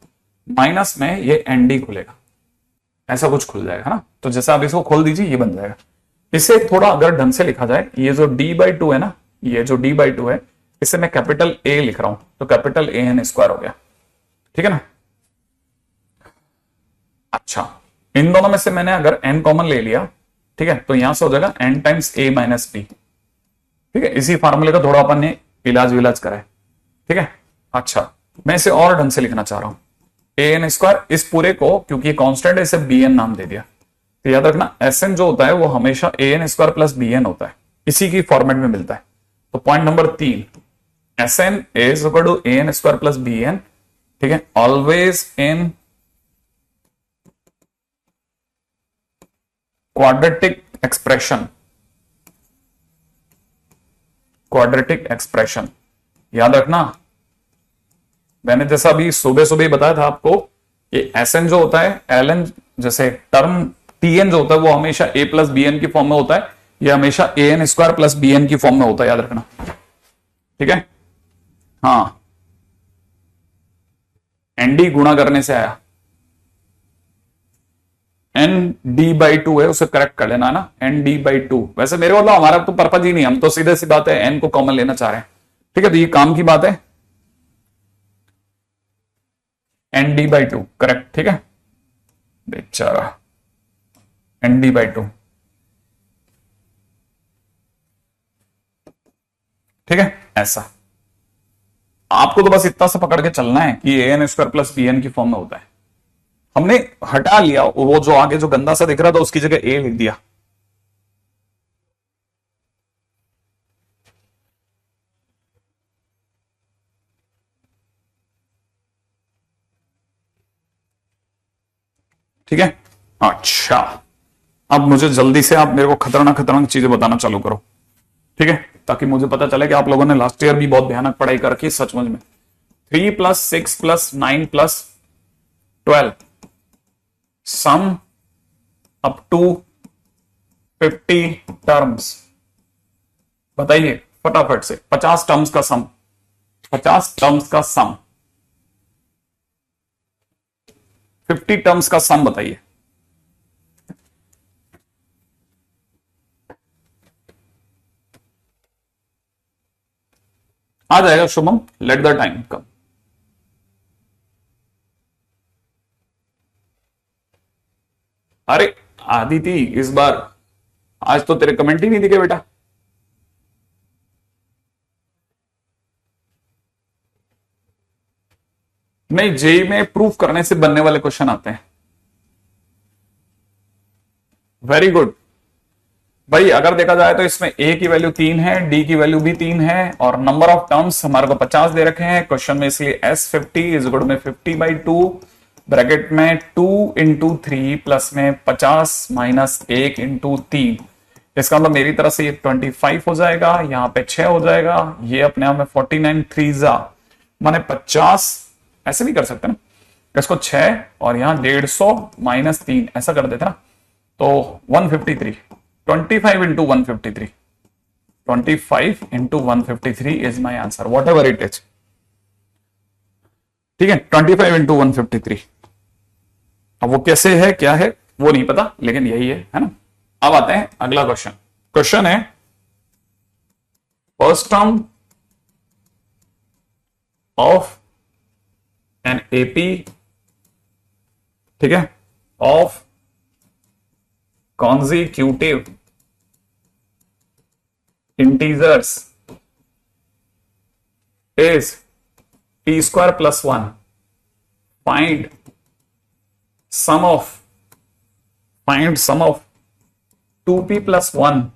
माइनस में ये nd खुलेगा, ऐसा कुछ खुल जाएगा, है ना। तो जैसे आप इसको खोल दीजिए, ये बन जाएगा। इसे थोड़ा अगर ढंग से लिखा जाए, ये जो d बाई टू है ना, ये जो d बाई टू है, इसे मैं कैपिटल A लिख रहा हूं, तो कैपिटल an स्क्वायर हो गया। ठीक है ना। अच्छा, इन दोनों में से मैंने अगर n कॉमन ले लिया, ठीक है, तो यहां से हो जाएगा n times a minus b. ठीक है, इसी फार्मूले का थोड़ा अपन ने इलाज विलाज करा है। ठीक है। अच्छा, मैं इसे और ढंग से लिखना चाह रहा हूं, an स्क्वायर, इस पूरे को क्योंकि ये कांस्टेंट है, इसे bn नाम दे दिया। तो याद रखना, Sn जो होता है वो हमेशा an स्क्वायर प्लस bn होता है, इसी की फॉर्मेट में मिलता है। तो point number 3, Sn is equal to an square plus bn। ठीक है, always in quadratic expression, quadratic expression याद रखना। मैंने जैसा अभी सुबह सुबह बताया था आपको, ये Sn जो होता है, Ln जैसे टर्म Tn जो होता है, वो हमेशा a प्लस बी एन की फॉर्म में होता है, ये हमेशा an square plus b n की फॉर्म में होता है, याद रखना। ठीक है, हाँ, nd गुणा करने से आया, एन डी बाई टू है, उसे करेक्ट कर लेना ना, एन डी बाई टू। वैसे मेरे मतलब हमारा तो पर्पज ही नहीं, हम तो सीधे सी बात है एन को कॉमन लेना चाह रहे हैं। ठीक है, तो ये काम की बात है, n d by two correct. ठीक है, बेचारा एन डी बाई टू। ठीक है, ऐसा आपको तो बस इतना सा पकड़ के चलना है कि a n square plus b n की फॉर्म में होता है। हमने हटा लिया वो जो आगे जो गंदा सा दिख रहा था, उसकी जगह ए लिख दिया। ठीक है। अच्छा, अब मुझे जल्दी से आप मेरे को खतरनाक खतरनाक चीजें बताना चालू करो, ठीक है, ताकि मुझे पता चले कि आप लोगों ने लास्ट ईयर भी बहुत भयानक पढ़ाई करके सचमुच में। 3+6+9+12 सम अप टू 50 टर्म्स। बताइए फटाफट से, 50 टर्म्स का सम, 50 टर्म्स का सम, 50 टर्म्स का सम बताइए। आ जाएगा शुभम, लेट द टाइम कम। अरे आदिति, इस बार आज तो तेरे कमेंट ही नहीं दिखे बेटा। नहीं, जेई में प्रूफ करने से बनने वाले क्वेश्चन आते हैं। वेरी गुड भाई, अगर देखा जाए तो इसमें ए की वैल्यू 3 है, डी की वैल्यू भी 3 है, और नंबर ऑफ टर्म्स हमारे को 50 दे रखे हैं क्वेश्चन में, इसलिए S50 इज इक्वल में 50/2 ब्रैकेट में 2 इंटू 3 प्लस में 50 माइनस 1 इंटू 3। इसका मतलब मेरी तरफ से ये 25 हो जाएगा, यहां पे 6 हो जाएगा, ये अपने आप में 49 3 माने 50, ऐसे भी कर सकते ना, इसको 6 और यहां 150 माइनस 3 ऐसा कर देते ना, तो 153, 25 into 153, 25 into 153 is my answer, what ever it is. ठीक है, 25 इंटू 153। अब वो कैसे है क्या है वो नहीं पता, लेकिन यही है ना। अब आते हैं अगला क्वेश्चन। क्वेश्चन है first term of an AP, ठीक है, of consecutive integers is p square plus 1. Find sum of 2p plus 1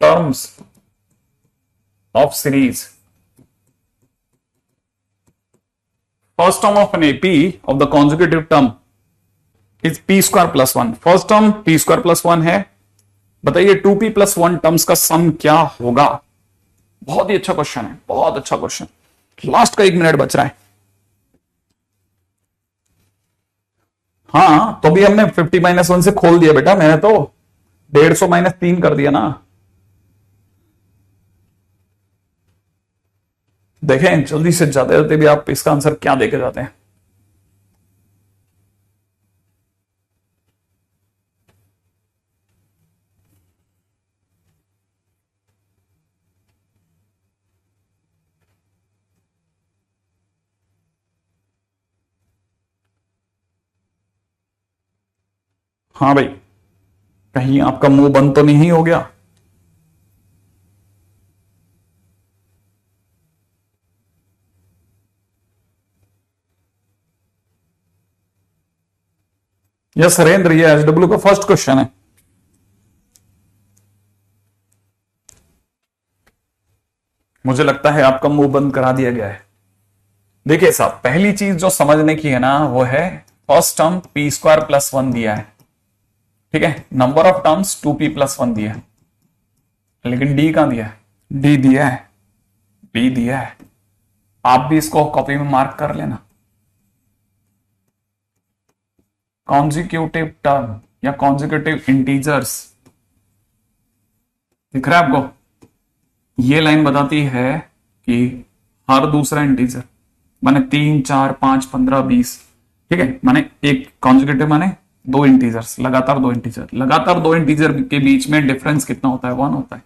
terms of series. First term of an AP of the consecutive term is P square plus 1। First term P square plus 1 है, बताइए 2p plus 1 terms का सम क्या होगा। बहुत ही अच्छा question है, बहुत अच्छा क्वेश्चन। लास्ट का 1 मिनट बच रहा है। हाँ, तो भी हमने 50-1 से खोल दिया बेटा, मैंने तो 150 - 3 कर दिया ना। देखें जल्दी से जाते जाते भी आप इसका आंसर क्या देके जाते हैं। हाँ भाई, कहीं आपका मुंह बंद तो नहीं हो गया। यस हरेंद्र, ये एसडब्ल्यू का फर्स्ट क्वेश्चन है। मुझे लगता है आपका मुंह बंद करा दिया गया है। देखिए साहब, पहली चीज जो समझने की है ना वो है first term P square plus 1 दिया है, ठीक है, number of terms 2p plus 1 दिया है, लेकिन डी कहां दिया है? डी दिया है, बी दिया है। आप भी इसको कॉपी में मार्क कर लेना। कॉन्जिक्यूटिव टर्म या कॉन्जिक्यूटिव इंटीजर्स दिख रहा है आपको? ये लाइन बताती है कि हर दूसरा इंटीजर माने 3, 4, 5, 15, 20, ठीक है, माने एक कॉन्जिक्यूटिव माने 2 इंटीजर्स, लगातार 2 इंटीजर, लगातार 2 इंटीजर के बीच में डिफरेंस कितना होता है? 1 होता है।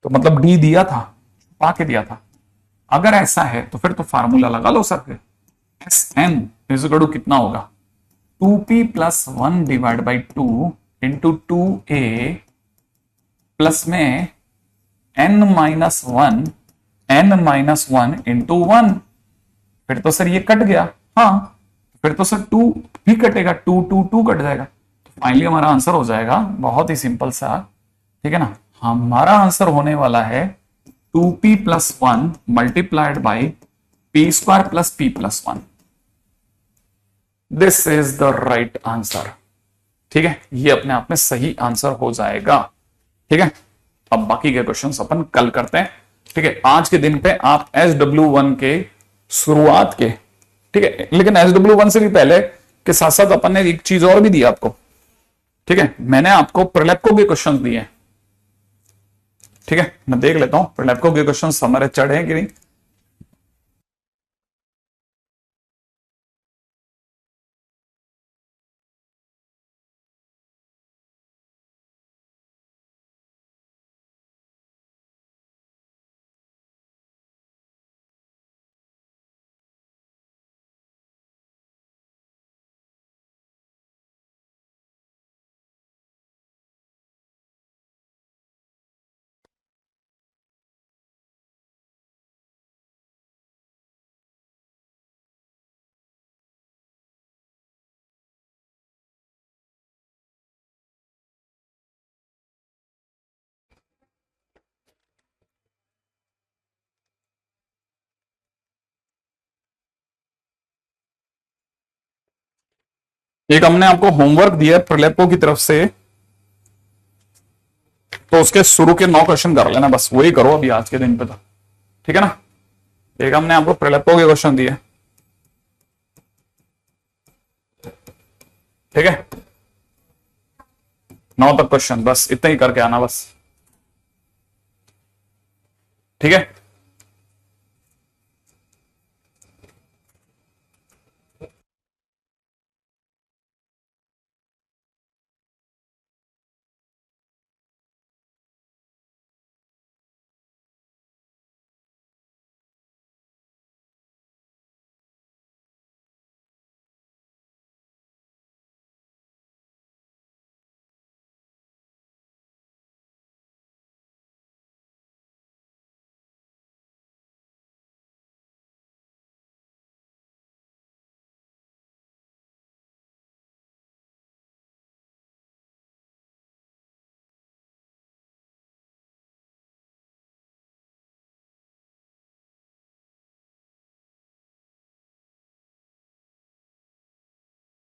तो मतलब डी दिया था, छुपा के दिया था। अगर ऐसा है तो फिर तो फार्मूला लगा लो सर, फिर s n is equal to कितना होगा? 2p plus 1 divide by 2 into 2a plus में n माइनस 1 इंटू 1। फिर तो सर ये कट गया, हाँ, फिर तो सर 2 भी कटेगा, 2 कट जाएगा। तो फाइनली हमारा आंसर हो जाएगा बहुत ही सिंपल सा, ठीक है ना। हमारा आंसर होने वाला है 2p plus 1 multiplied by p square plus p plus 1। This is the right answer. ठीक है, ये अपने आप में सही आंसर हो जाएगा। ठीक है, अब बाकी के क्वेश्चंस अपन कल करते हैं। ठीक है, आज के दिन पे आप SW1 के शुरुआत के, ठीक है, लेकिन SW1 से भी पहले के साथ साथ अपन ने एक चीज और भी दी आपको। ठीक है, मैंने आपको प्रलेप्को के क्वेश्चन दिए। ठीक है, मैं देख लेता हूं प्रलेप्को के क्वेश्चन हमारे चढ़े हैं कि नहीं। एक हमने आपको होमवर्क दिया है प्रलेप्को की तरफ से, तो उसके शुरू के 9 क्वेश्चन कर लेना, बस वही करो अभी आज के दिन पे तो। ठीक है ना, एक हमने आपको प्रलेप्को के क्वेश्चन दिए। ठीक है, 9 तक क्वेश्चन, बस इतना ही करके आना बस। ठीक है।